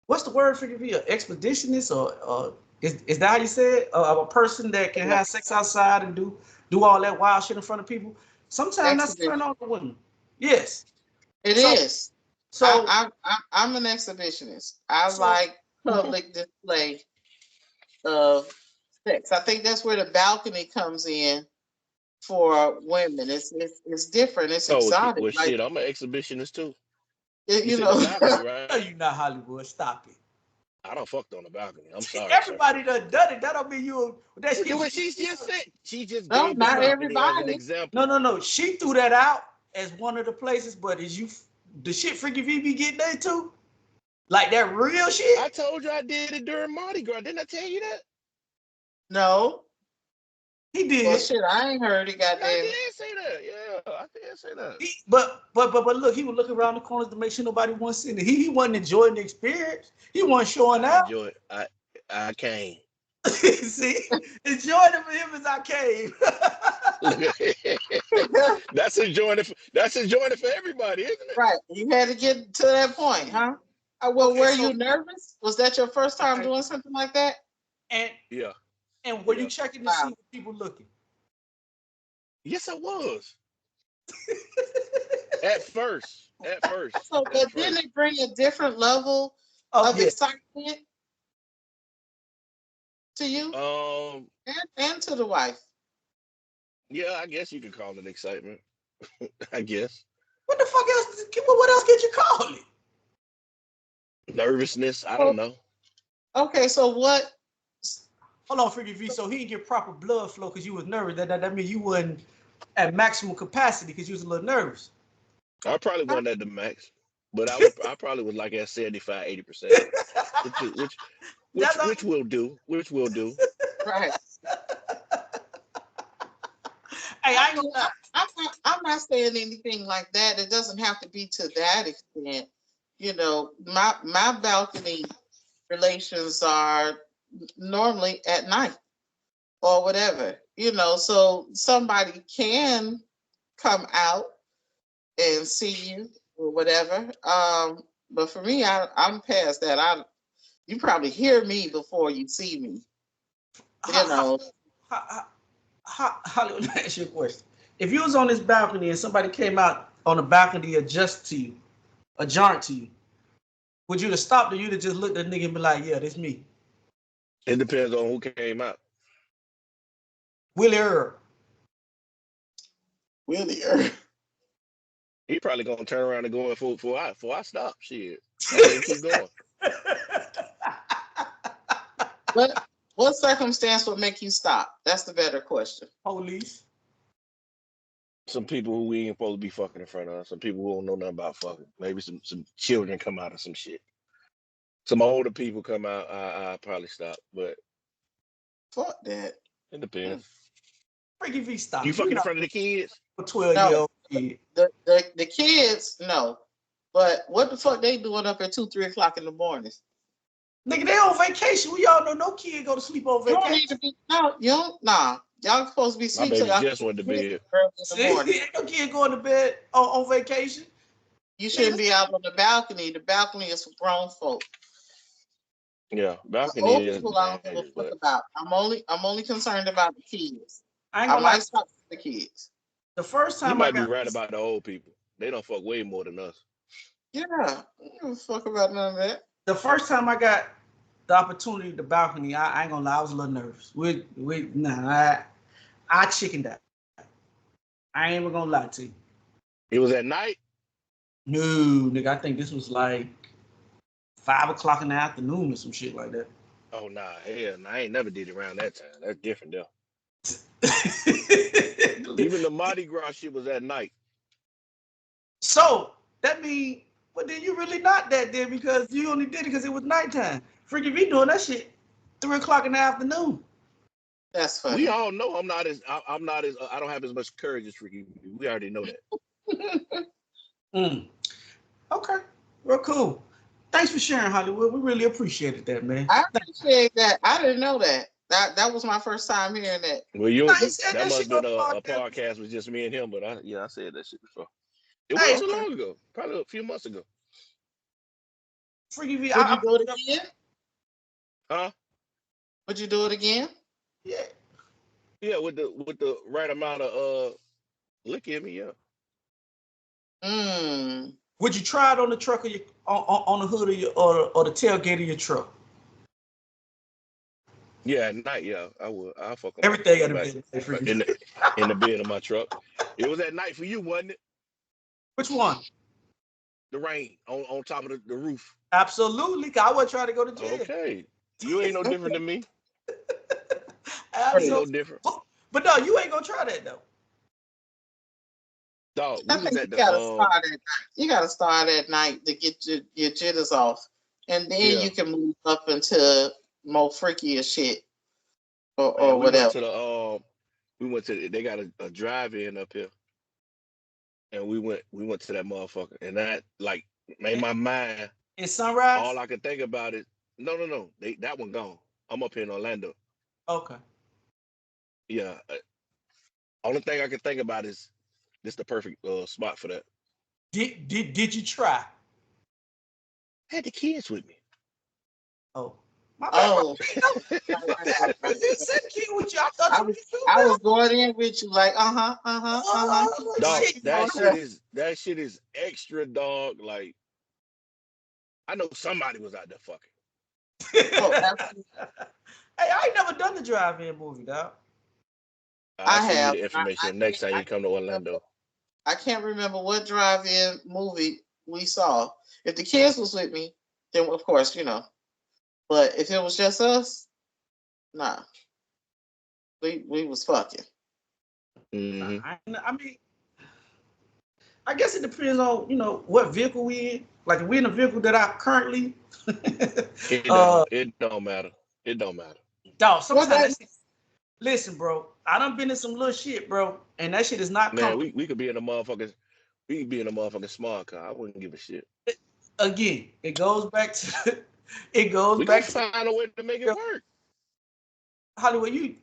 what's the word for you? Expeditionist or is that how you say it? A person that can have sex outside and do all that wild shit in front of people. Sometimes that's a turn Exhibition. on for women. Yes. It So is. so I'm an exhibitionist. I so like public display of sex. I think that's where the balcony comes in for women. It's different. It's Oh exotic. well, Like shit. I'm an exhibitionist too. You you said the know. balcony, no, right? you not Hollywood. Stop it. I don't fucked on the balcony. I'm See, sorry, sir. everybody done it. That don't mean you. That Well, she, she's just said. She just No, gave the not balcony as an everybody. example. no. She threw that out as one of the places, but is you the shit Freaky V be getting into? Like that real I shit? told you I did it during Mardi Gras. Didn't I tell you that? No. He Well, did. shit, I ain't heard it. Yeah, I Goddamn it. did say that. Yeah, I did say that. But look, he would look around the corners to make sure nobody was sitting there. He wasn't enjoying the experience. He wasn't showing I out. enjoyed. I came. See, enjoying it for him as I came. That's enjoying it. That's enjoying it for everybody, isn't it? Right. You had to get to that point, huh? Well, Okay, were so you nervous? Was that your first time okay, doing something like that? and Yeah, and were you yeah. checking to see Wow. what people looking? Yes, I was. At first. At first. So, At but didn't first. it bring a different level Oh of yeah. excitement to you Um. and to the wife? Yeah, I guess you could call it excitement. I guess What the fuck else? What else could you call it? nervousness. I don't Well, know. okay, so what? Hold on, Freaky V. So he didn't get proper blood flow because you was nervous. That means you wasn't at maximum capacity because you was a little nervous. I probably wasn't at the max, but I probably was like at 75, 80%. Which is That's all. which will do. Which will do. Right. Hey, I I ain't mean, gonna lie. I'm not saying anything like that. It doesn't have to be to that extent. You know, my balcony relations are normally at night or whatever. You know, so somebody can come out and see you or whatever. But for me, I'm past that. You probably hear me before you see me. You How, know, let me ask you a question. If you was on this balcony and somebody came out on the balcony adjust to you, adjoint to you, would you have stopped or you'd have just looked at the nigga and be like, yeah, that's me? It depends on who came out. Willie Earl. really. He probably gonna turn around and go in for I stop. Shit. I let him keep going. What circumstance would make you stop? That's the better question. Police. Some people who we ain't supposed to be fucking in front of. Some people who don't know nothing about fucking. Maybe some children come out of some shit. Some older people come out. I probably stop, but Fuck that. it depends. Freaky V, stop You it. You're fucking in not front of the kids? a 12-year No, old kid. the kids, no. But what the fuck they doing up at 2, 3 o'clock in the morning? Nigga, they on vacation. We all know no kid go to sleep on You don't need vacation. to be no. You don't. Nah, y'all supposed to be My sleep till baby y'all just went to bed. early in the See, morning. ain't no kid going to bed on vacation. You shouldn't be out on the balcony. The balcony is for grown folk. Yeah, The balcony old is people I don't give a dangerous, fuck but about. I'm only concerned about the kids. I ain't I gonna lie. might talk to the kids. The first you time I might be got right about the old people. They don't fuck way more than us. Yeah, I don't give a fuck about none of that. the first time I got the opportunity to balcony, I ain't gonna lie, I was a little nervous. I chickened out. I ain't even gonna lie to you. It was at night. No, nigga, I think this was like 5 o'clock in the afternoon or some shit like that. Oh nah, hell, nah, I ain't never did it around that time. That's different though. Even the Mardi Gras shit was at night. So that mean, well then you really not that then because you only did it because it was nighttime. Freaking me doing that shit 3 o'clock in the afternoon. That's We funny. all know I'm not as I don't have as much courage as Ricky. We already know that. Okay, real cool. Thanks for sharing, Hollywood. We really appreciated that, man. I appreciate that. I didn't know that. That was my first time hearing that. Well, Nah, he said that that must shit have on been the a podcast. podcast with just me and him. But I said that shit before. It Hey, wasn't too okay. long ago, probably a few months ago. Freaky V, Would you do it again? Huh? Would you do it again? Yeah. Yeah, with the right amount of liquor in me, yeah. Would you try it on the truck or on the hood of your or the tailgate of your truck? Yeah, at night, yeah, I would. I'll fuck Everything on got back to be Freaky in V. the bed of my truck. It was at night for you, wasn't it? Which one? The rain on top of the roof. Absolutely. I wasn't trying to go to jail. Okay. You ain't no different than me. You ain't no Absolutely. different. But no, you ain't gonna try that though. Dog, I we was think at you the gotta start at night. You gotta start at night to get your jitters off, and then yeah. you can move up into more freakier shit or Man, we went whatever. to they got a drive-in up here. And we went to that motherfucker. And that like made my mind In Sunrise? all I could think about is no. That one gone. I'm up here in Orlando. Okay. Yeah. Only thing I can think about is this the perfect spot for that. Did you try? I had the kids with me. Oh. My bad. Oh, You said kid with you. I thought I you was could do I that. was going in with you like Oh, Dog, shit. that shit is extra dog. Like I know somebody was out there fucking. Oh, Hey, I ain't never done the drive-in movie, dog. I'll I send you have. the information next time you come to Orlando. I can't remember what drive-in movie we saw. If the kids was with me, then of course, you know. But if it was just us, nah. We was fucking. Mm-hmm. I mean, I guess it depends on what vehicle we in. Like if we in a vehicle that I currently, It don't matter. It don't matter. dog. Well, Sometimes listen, bro. I done been in some little shit, bro, and that shit is not Man, comfortable. we could be in a motherfucking smart car. I wouldn't give a shit. Again, it goes back to We gonna find a way to make it work. Hollywood.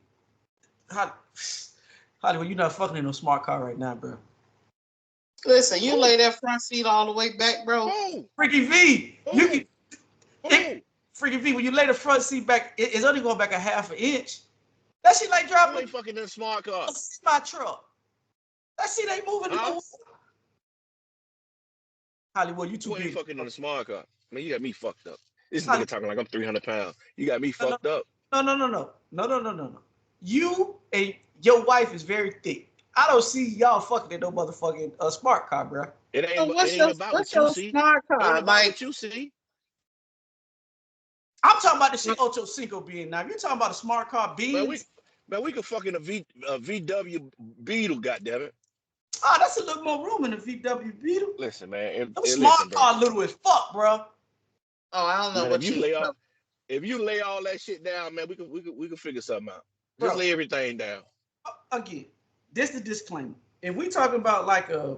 Hollywood, you not fucking in no smart car right now, bro. listen, you lay that front seat all the way back, bro. Oh, Freaky V, you can. oh. Freaky V, when you lay the front seat back, it's only going back a half an inch. That shit like You driving ain't fucking in a smart car. a semi truck. That shit ain't moving Huh? nowhere. Hollywood, you too You ain't big. fucking in a smart car. Man, you got me fucked up. This Hollywood, nigga talking like I'm 300 pounds. You got me fucked up. no. You and your wife is very thick. I don't see y'all fucking in no motherfucking smart car, bro. It So ain't about what what's you your see. smart It ain't car? about Like what you see. I'm talking about the shit Ocho Cinco being now. If you're talking about a smart car Man, being, we could fucking a VW Beetle, goddammit. that's a little more room in the VW Beetle. Listen, man. Them Listen, smart bro. car little as fuck, bro. oh, I don't know Man, what you if you lay all that shit down, man, we could figure something out. Bro, Just lay everything down. again, this the disclaimer. If we talking about like a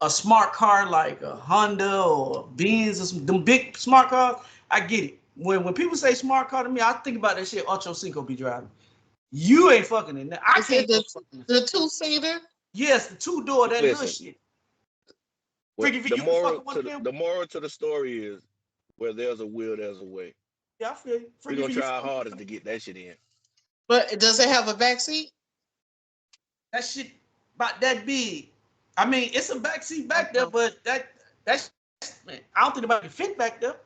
a smart car like a Honda or Benz or some them big smart cars, I get it. When people say smart car to me, I think about that shit Ocho Cinco be driving. You ain't fucking in there. I Is can't it go fucking in. the 2-seater? Yes, the two door, that little Listen, shit. what Freaky V, the you can fuck moral with one to of them. the moral to the story is where there's a will, there's a way. Yeah, I feel you. We're Freaky gonna V, you try our fuck with hardest one to of them. get that shit in. But does it have a back seat? That shit about that big. I mean, it's a back seat back there, but that's man, I don't think about it fit back there.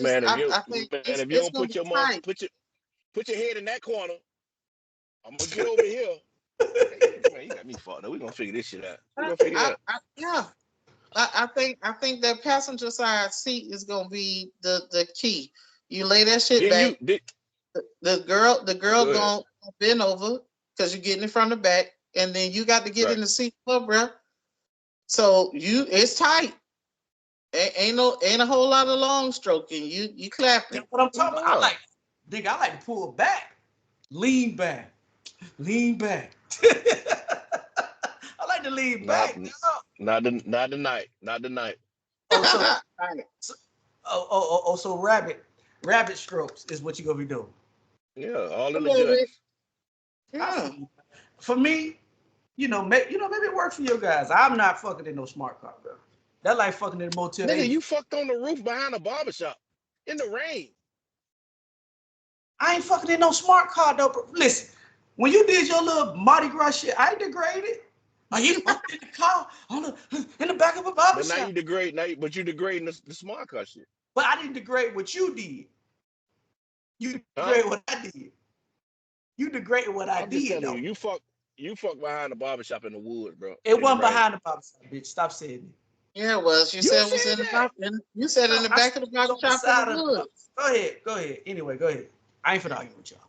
Man, I think if you it's don't gonna put be your mother tight. put your head in that corner, I'm gonna get over here. Hey, man, you got me fucked up. We're gonna figure this shit out. We're gonna figure it out. Yeah. I think that passenger side seat is gonna be the key. You lay that shit Then you back. did The girl go ahead. gonna bend over because you're getting it from the back, and then you got to get Right. in the seat for breath. So it's tight. Ain't a whole lot of long stroking. You clapping. That's what I'm talking about. No. I like to pull back, lean back, lean back. I like to lean Not back, dog. not tonight. Not tonight. Oh, so Right. so so rabbit strokes is what you gonna be doing. Yeah, all A in the little bit. guts. I Yeah. feel you. For me, maybe it work for you guys. I'm not fucking in no smart car, bro. That like fucking in a Motel Nigga, 8. you fucked on the roof behind a barbershop in the rain. I ain't fucking in no smart car though, bro. Listen, when you did your little Mardi Gras shit, I ain't degraded. Like he fucked in the car in the back of a But now barbershop. you degrade but you degrading the smart car shit. But I didn't degrade what you did. You Huh? degrade what I did. You degraded what I I'm just did telling though. you fucked behind the barbershop in the woods, bro. It In the wasn't rain. behind the barbershop, bitch. Stop saying it. Yeah, it was. You You said it was said in the that. back. You said in No, the I back said of the it was barber on the shop in the side of the bar. woods. Go ahead. Anyway, go ahead. I ain't finna argue with y'all.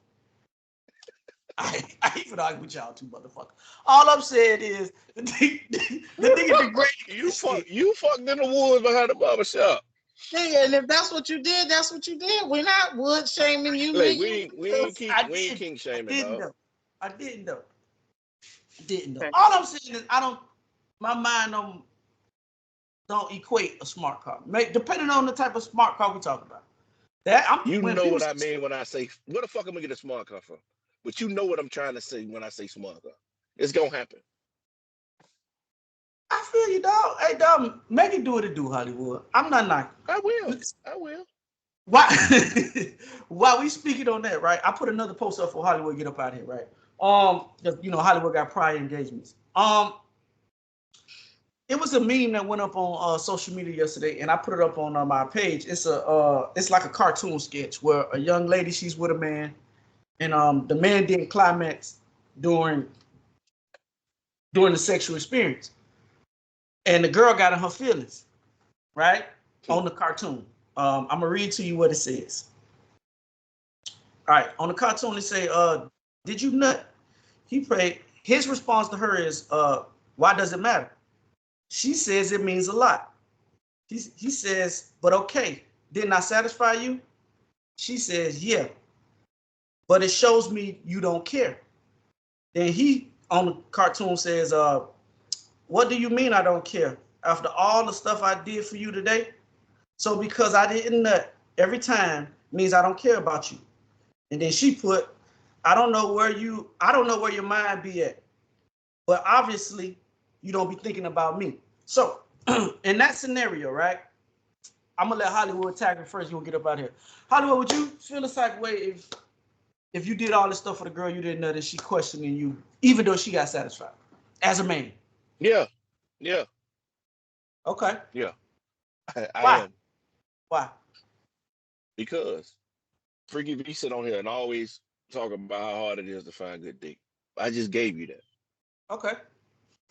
I ain't finna argue with y'all too, motherfucker. All I'm saying is the nigga degraded this shit. You fucked in the woods behind the barbershop. Yeah, and if that's what you did, that's what you did. We're not wood shaming you, Like nigga. we ain't king I shaming, didn't dog. know. I didn't know. Didn't know. Okay. All I'm saying is my mind don't equate a smart car. Depending on the type of smart car we talk about. You When know people what say I mean when I say where the fuck am I gonna get a smart car from? But you know what I'm trying to say when I say smart car. It's gonna happen. I feel you, dog. Hey, dog, make it do what it do, Hollywood. I'm not knocking. I will. I will. Why? While we speaking on that, right? I put another post up for Hollywood get up out here, right? 'Cause, Hollywood got prior engagements. It was a meme that went up on social media yesterday, and I put it up on my page. It's like a cartoon sketch where a young lady she's with a man, and the man didn't climax during the sexual experience, and the girl got in her feelings, right? On the cartoon. I'm gonna read to you what it says. All right, on the cartoon it say, "Did you nut?" He prayed. His response to her is, "Why does it matter?" She says it means a lot. He says, "But okay, didn't I satisfy you?" She says, "Yeah, but it shows me you don't care." Then he on the cartoon says, "What do you mean I don't care? After all the stuff I did for you today? So because I didn't nut every time means I don't care about you." And then she put, I don't know where your mind be at, but obviously you don't be thinking about me. So in that scenario, right? I'm gonna let Hollywood tackle first. You'll get up out here. Hollywood, would you feel the type of way if you did all this stuff for the girl you didn't know that she questioning you, even though she got satisfied as a man? Yeah. Yeah. Okay. Yeah. I Why? am. Why? Because Freaky V sit on here and always talk about how hard it is to find good dick. I just gave you that. Okay.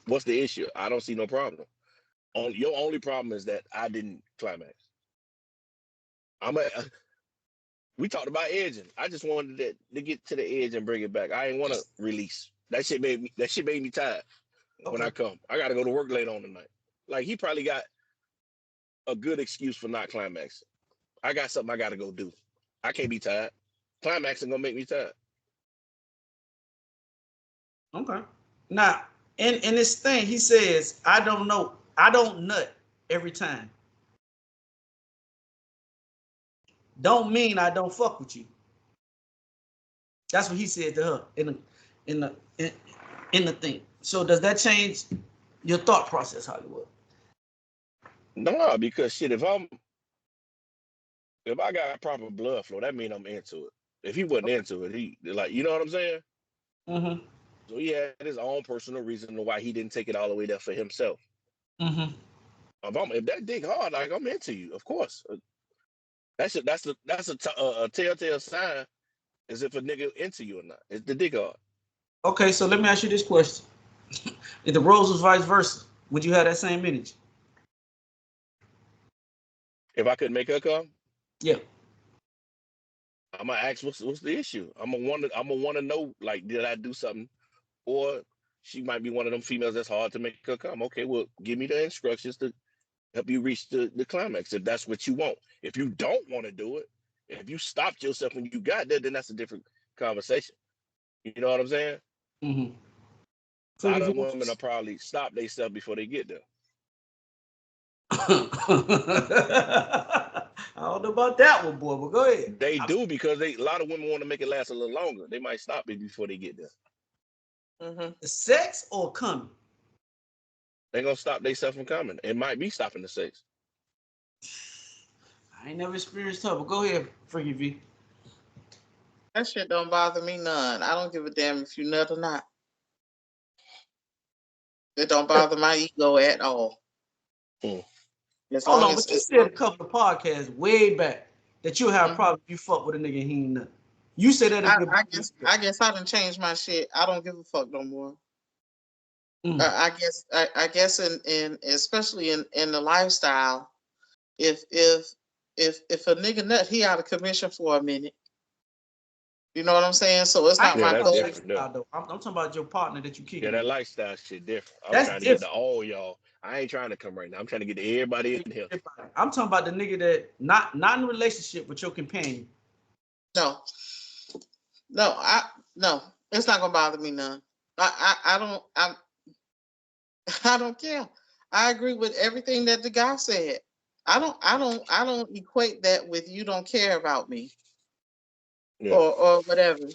What's the issue? I don't see no problem. Your only problem is that I didn't climax. We talked about edging. I just wanted to get to the edge and bring it back. I ain't want to release. That shit made me tired when Okay. I come. I got to go to work late on tonight. Like he probably got a good excuse for not climaxing. I got something I got to go do. I can't be tired. Climaxing gonna make me tired. Okay. Now, in this thing, he says, I don't know. I don't nut every time. Don't mean I don't fuck with you. That's what he said to her in the in, in the thing. So does that change your thought process, Hollywood? No, because shit, if I got proper blood flow, that mean I'm into it. If he wasn't into it, he like, you know what I'm saying? Mm-hmm. So he had his own personal reason why he didn't take it all the way there for himself. Mm-hmm. If that dick hard, like I'm into you, of course. That's a telltale sign as if a nigga into you or not. It's the dick hard. Okay, so let me ask you this question. If the roles was vice versa, would you have that same energy? If I couldn't make her come, Yeah. I'm gonna ask what's the issue. I'm gonna know, like, did I do something, or she might be one of them females that's hard to make her come. Okay, well, give me the instructions to help you reach the climax if that's what you want. If you don't want to do it, if you stopped yourself when you got there, then that's a different conversation. You know what I'm saying? Mm-hmm. A lot Figure of if women are probably stop themselves before they get there. I don't know about that one, boy, but go ahead. They do because a lot of women want to make it last a little longer. They might stop it before they get there. Mm-hmm. The sex or coming? They're gonna stop themselves from coming. It might be stopping the sex. I ain't never experienced her, but go ahead, Freaky V. That shit don't bother me none. I don't give a damn if you nut or not. It don't bother my ego at all. Mm. As Hold long on, as but you said a couple of podcasts way back that you'll have a problem if you fuck with a nigga and he ain't nothing. You said that if I guess I done changed my shit. I don't give a fuck no more. Mm. I guess in especially in the lifestyle, if a nigga nut, he out of commission for a minute. You know what I'm saying? So it's I not ain't Yeah, my talking that's about goal. different. lifestyle though. I'm talking about your partner that you Yeah, kicking that with. lifestyle shit different. I'm That's trying to get to different. all y'all. I ain't trying to come right now. I'm trying to get to everybody in here. I'm talking about the nigga that not in a relationship with your companion. No, no, no. It's not gonna bother me none. I don't I don't care. I agree with everything that the guy said. I don't equate that with you don't care about me Yeah, or whatever.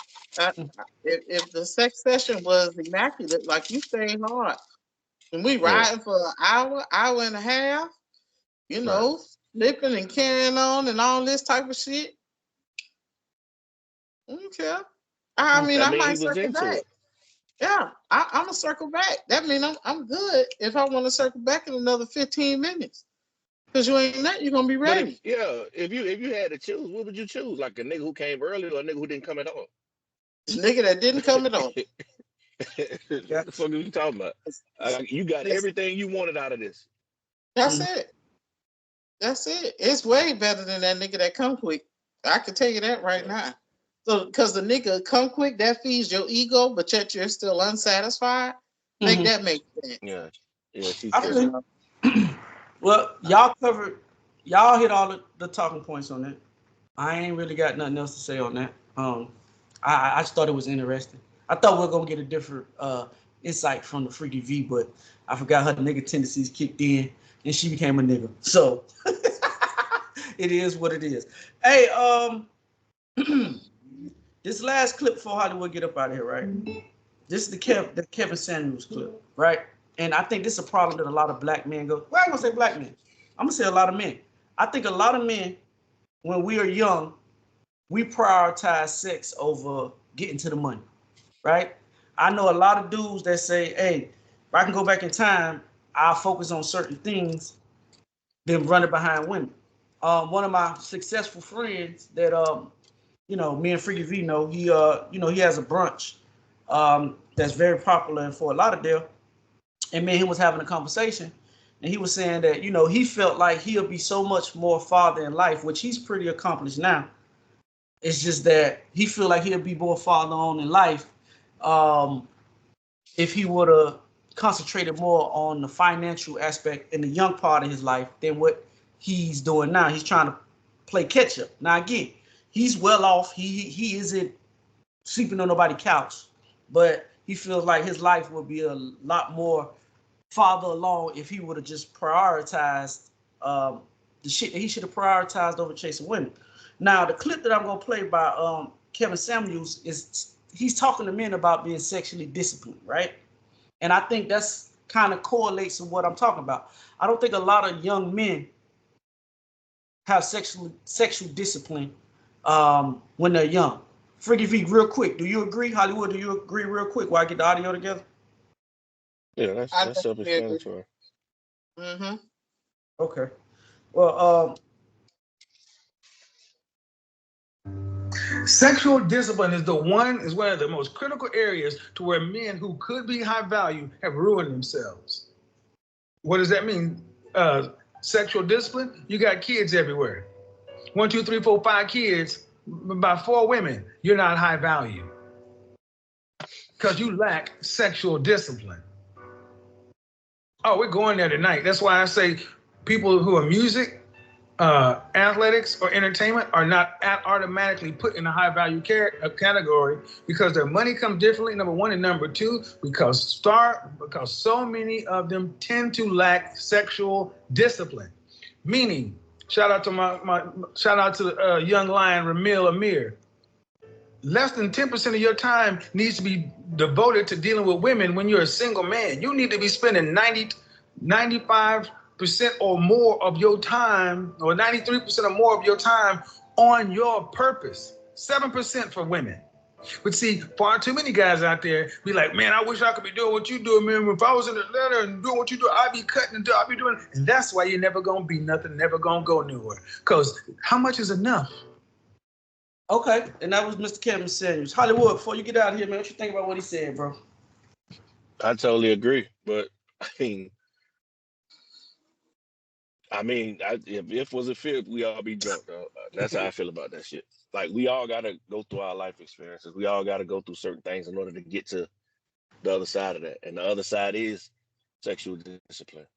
If the sex session was immaculate, like you staying hard, and we yeah, riding for an hour and a half, you right. know, flipping and carrying on and all this type of shit, I don't care. I mean, That I mean he might was circle into back. it. Yeah, I'm gonna circle back. That means I'm good if I want to circle back in another 15 minutes. Cause you ain't that, you're gonna be But ready. if you had to choose, what would you choose? Like a nigga who came early or a nigga who didn't come at all? This nigga that didn't come at all. What the fuck are you talking about? You got It's- everything you wanted out of this. That's it. That's it. It's way better than that nigga that come quick. I can tell you that right Yeah, now. So, because the nigga come quick, that feeds your ego, but yet you're still unsatisfied. Make that make sense. yeah, yeah. She I Cause tripping. feel well, y'all hit all the talking points on that. I ain't really got nothing else to say on that. I just thought it was interesting. I thought we were gonna get a different insight from the Freaky V, but I forgot her nigga tendencies kicked in and she became a nigga. So it is what it is. Hey, this last clip for Hollywood get up out of here, right? This is the Kevin Samuels clip, right? And I think this is a problem that a lot of black men go. Well, I ain't gonna say black men. I'm gonna say a lot of men. I think a lot of men, when we are young, we prioritize sex over getting to the money, right? I know a lot of dudes that say, "Hey, if I can go back in time, I'll focus on certain things than running behind women." One of my successful friends that me and Freaky V know, he has a brunch that's very popular in Fort Lauderdale. And me and him was having a conversation, and he was saying that he felt like he'll be so much more father in life, which he's pretty accomplished now. It's just that he feel like he'll be more farther on in life um, if he would have concentrated more on the financial aspect in the young part of his life than what he's doing now. He's trying to play catch up. Now again, he's well off. He isn't sleeping on nobody's couch, but he feels like his life will be a lot more farther along if he would have just prioritized the shit that he should have prioritized over chasing women. Now, the clip that I'm gonna play by Kevin Samuels is he's talking to men about being sexually disciplined, right? And I think that's kind of correlates with what I'm talking about. I don't think a lot of young men have sexual discipline when they're young. Freaky V, real quick, do you agree? Hollywood, do you agree real quick while I get the audio together? Yeah, I that's definitely agree. self-explanatory. Mm-hmm. Okay. Well, Sexual discipline is one of the most critical areas to where men who could be high value have ruined themselves. What does that mean? Sexual discipline? You got kids everywhere. 1, 2, 3, 4, 5 kids by 4 women. You're not high value because you lack sexual discipline. Oh, we're going there tonight. That's why I say people who are music, athletics, or entertainment are not automatically put in a high value category because their money comes differently. Number one, and number two, because so many of them tend to lack sexual discipline. Meaning, shout out to the young lion Ramil Amir. Less than 10% of your time needs to be devoted to dealing with women when you're a single man. You need to be spending 95% or more of your time, or 93% or more of your time on your purpose. 7% for women. But see, far too many guys out there be like, man, I wish I could be doing what you do, man. If I was in Atlanta and doing what you do, I'd be cutting and I'd be doing. And that's why you're never gonna be nothing, never gonna go nowhere. Because how much is enough? okay, and that was Mr. Kevin Samuels. Hollywood, before you get out of here, man, what you think about what he said, bro? I totally agree, but if was a fifth, we all be drunk, though. That's how I feel about that shit. Like, we all gotta go through our life experiences. We all gotta go through certain things in order to get to the other side of that. And the other side is sexual discipline.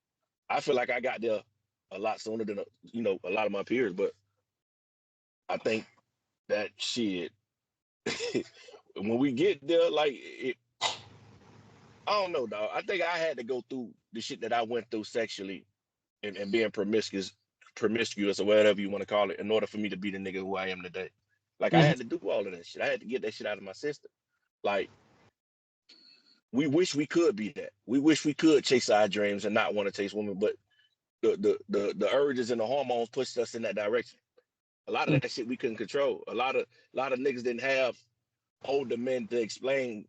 I feel like I got there a lot sooner than a lot of my peers, but I think that shit when we get there, like I don't know, dog. I think I had to go through the shit that I went through sexually and being promiscuous or whatever you want to call it, in order for me to be the nigga who I am today. Like, I had to do all of that shit. I had to get that shit out of my system. Like, we wish we could be that. We wish we could chase our dreams and not want to chase women, but the urges and the hormones pushed us in that direction. A lot of that shit we couldn't control. A lot of niggas didn't have older men to explain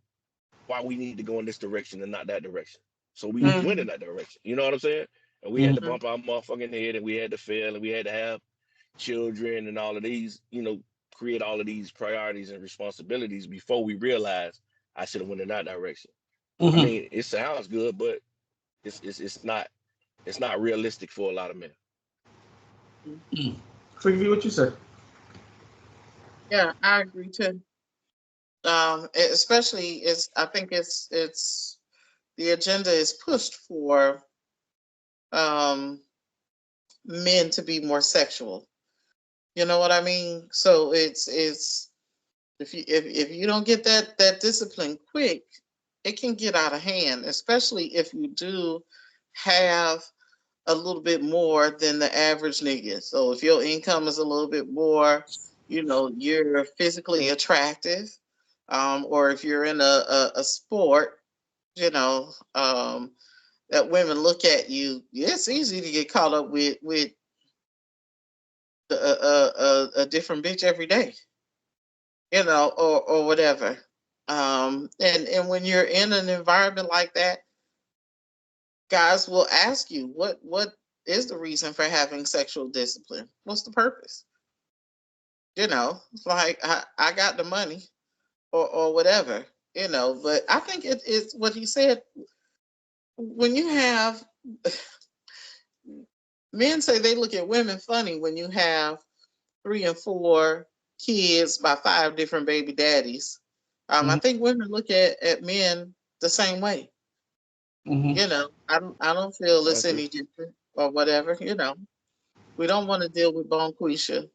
why we need to go in this direction and not that direction. So we went in that direction. You know what I'm saying? And we had to bump our motherfucking head, and we had to fail, and we had to have children and all of these, create all of these priorities and responsibilities before we realized I should have went in that direction. I mean, it sounds good, but it's not realistic for a lot of men. Freaky, what you say? Yeah, I agree too. Especially I think it's the agenda is pushed for men to be more sexual. You know what I mean? So it's if you don't get that discipline quick, it can get out of hand, especially if you do have a little bit more than the average nigga. So if your income is a little bit more, you're physically attractive, or if you're in a sport, that women look at you, it's easy to get caught up with a different bitch every day, or whatever. And when you're in an environment like that, guys will ask you, what is the reason for having sexual discipline? What's the purpose? It's like, I got the money, or whatever, but I think it's what he said. When you have men say they look at women funny when you have 3 and 4 kids by 5 different baby daddies. I think women look at men the same way. I don't feel it's any different or whatever. We don't want to deal with Bonquisha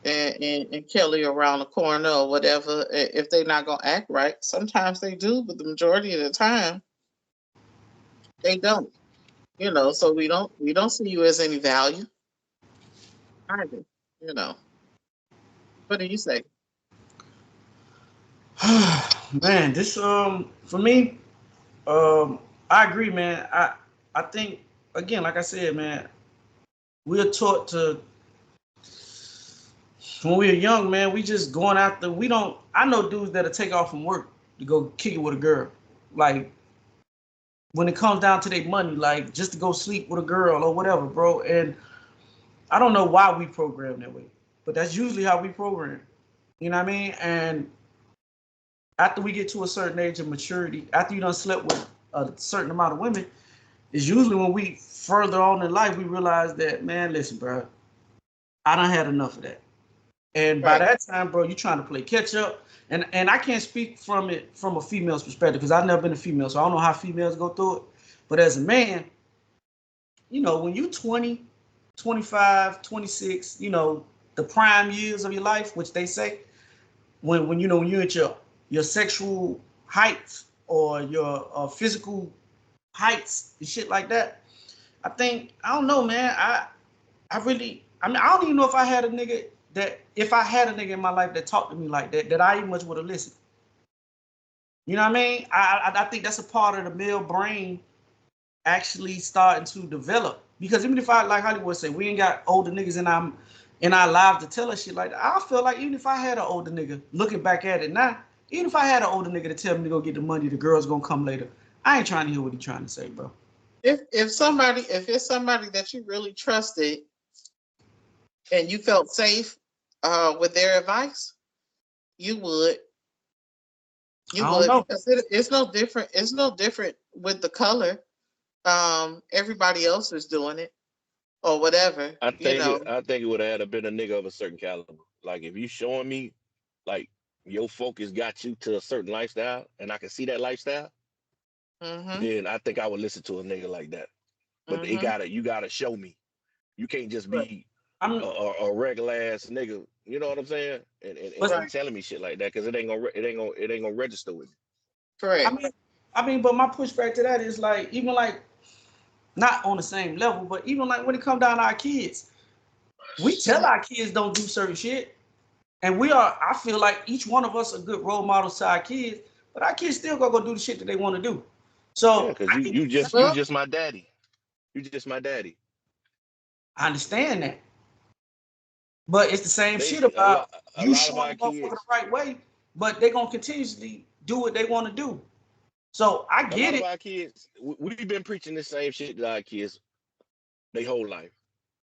and Kelly around the corner or whatever if they're not gonna act right. Sometimes they do, but the majority of the time they don't. You know, so we don't see you as any value either. You know, what do you say? Man, this for me, I agree, man. I think again, like I said, man, we're taught to when we were young, man, we just going after. We don't. I know dudes that'll take off from work to go kick it with a girl, like when it comes down to their money, like just to go sleep with a girl or whatever, bro. And I don't know why we program that way, but that's usually how we program. You know what I mean? And after we get to a certain age of maturity, after you done slept with a certain amount of women, is usually when we further on in life we realize that, man, listen, bro, I done had enough of that. And by Right. that time, bro, you trying to play catch up. And I can't speak from it from a female's perspective because I've never been a female, so I don't know how females go through it. But as a man, you know, when you 20, 25, 26, you know, the prime years of your life, which they say, when you know when you're at your sexual heights or your physical heights and shit like that. I think I don't know, man. I really I mean I don't even know if I had a nigga that if I had a nigga in my life that talked to me like that I even much would have listened. You know what I mean? I think that's a part of the male brain actually starting to develop because even if I like Hollywood say we ain't got older niggas in our lives to tell us shit like that. I feel like even if I had an older nigga looking back at it now, even if I had an older nigga to tell me to go get the money, the girl's gonna come later. I ain't trying to hear what he trying to say, bro. If it's somebody that you really trusted and you felt safe with their advice, you would I don't know. because it's no different. It's no different with the color. Everybody else is doing it or whatever. You know. I think it would have had to been a nigga of a certain caliber. Like if you showing me like your focus got you to a certain lifestyle and I can see that lifestyle, Mhm. then I think I would listen to a nigga like that. But Mhm. you gotta show me. You can't just Right. be I'm a regular ass nigga. You know what I'm saying? but And Right. telling me shit like that because it ain't gonna register with me. I Correct. mean but my pushback to that is like even like not on the same level, but even like when it come down to our kids, we tell our kids don't do certain shit. And we are, I feel like each one of us are good role models to our kids, but our kids still gonna go do the shit that they want to do. Yeah, So because I think you Well, just my daddy. You just my daddy. I understand that. But it's the same They shit a lot about a you lot of showing the our motherfucker the kids right way, but they gonna continuously do what they want to do. So I a get lot of it. our kids we've been preaching the same shit to our kids their whole life.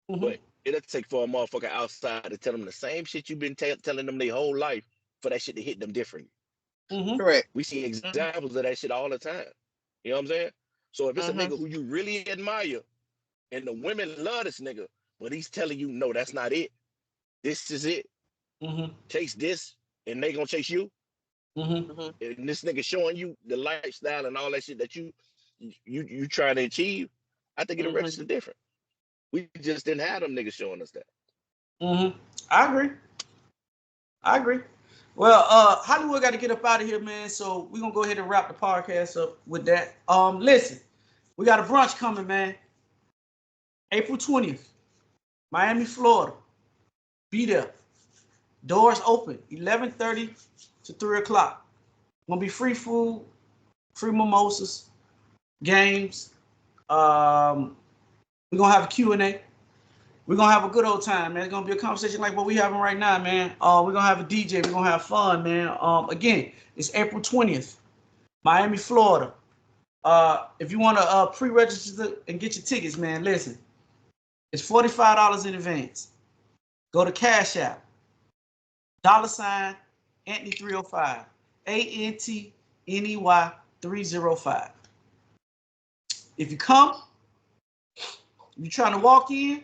Hmm. But it'll take for a motherfucker outside to tell them the same shit you've been telling them their whole life for that shit to hit them different. Hmm. correct. We see Mhm. examples of that shit all the time. You know what I'm saying? So if it's a Mhm. nigga who you really admire and the women love this nigga, but he's telling you, no, that's not it. This is it. Hmm. Chase this, and they gonna chase you. Hmm. Mhm. And this nigga showing you the lifestyle and all that shit that you trying to achieve. I think it'll Mhm. register different. We just didn't have them niggas showing us that. Hmm. I agree. I agree. Well, Hollywood got to get up out of here, man. So we're gonna go ahead and wrap the podcast up with that. Listen, we got a brunch coming, man. April 20th, Miami, Florida. Be there. Doors open, 11:30 to 3 o'clock. Gonna be free food, free mimosas, games. We're gonna have a Q&A. We're gonna have a good old time, man. It's gonna be a conversation like what we having right now, man. We're gonna have a DJ. We're gonna have fun, man. Again, it's April 20th, Miami, Florida. If you want to pre-register and get your tickets, man, listen, it's $45 in advance. Go to Cash App, $ Anthony 305, ANTNEY 305. If you come, you're trying to walk in,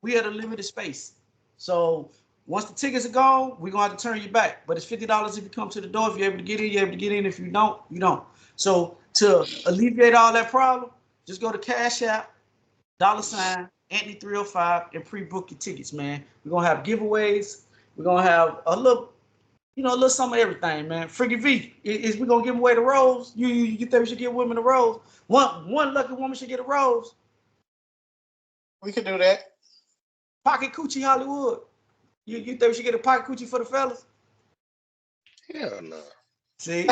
we at a limited space. So once the tickets are gone, we're gonna have to turn you back. But it's $50 if you come to the door. If you're able to get in, you're able to get in. If you don't, you don't. So to alleviate all that problem, just go to Cash App, $ Anthony 305 and pre-book your tickets, man. We're gonna have giveaways. We're gonna have a little, a little some of everything, man. Friggy V, is we gonna give away the rose? You think we should give women a rose? One lucky woman should get a rose. We can do that. Pocket coochie Hollywood. You think we should get a pocket coochie for the fellas? Hell no. See?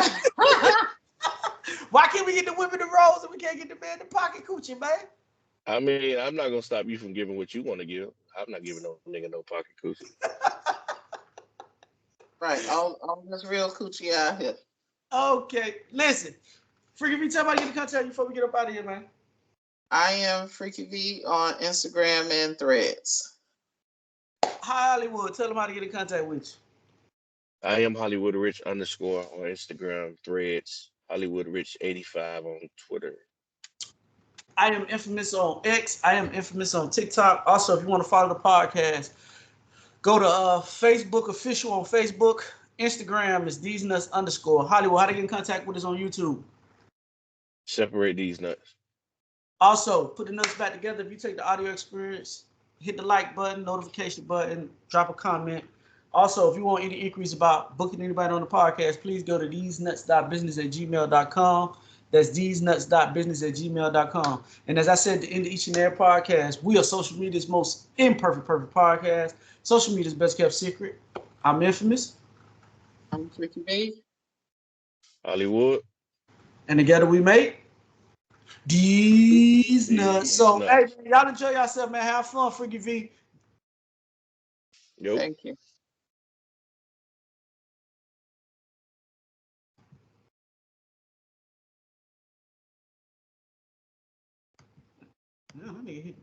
Why can't we get the women the rolls and we can't get the man the pocket coochie, man? I mean, I'm not gonna stop you from giving what you want to give. I'm not giving no nigga no pocket coochie. Right. All this real coochie out here. Okay. Listen. Freaky V, tell me how to get in contact before we get up out of here, man. I am Freaky V on Instagram and Threads. Hollywood, tell them how to get in contact with you. I am Hollywood Rich _ on Instagram, Threads, Hollywood Rich 85 on Twitter. I am infamous on X. I am infamous on TikTok. Also, if you want to follow the podcast, go to Facebook official on Facebook. Instagram is Theze Nutz _ Hollywood. How to get in contact with us on YouTube? Separate these nuts. Also, put the nuts back together. If you take the audio experience, hit the like button, notification button, drop a comment. Also, if you want any inquiries about booking anybody on the podcast, please go to thesenuts.business@gmail.com. That's thesenuts.business@gmail.com. And as I said at the end of each and every podcast, we are social media's most imperfect, perfect podcast. Social media's best kept secret. I'm infamous. I'm Freaky V. Hollywood. And together we make Theze Nutz. So, Nuts. hey, man, y'all enjoy yourself, man. Have fun, Freaky V. Yo. Thank you. Yeah, that nigga hit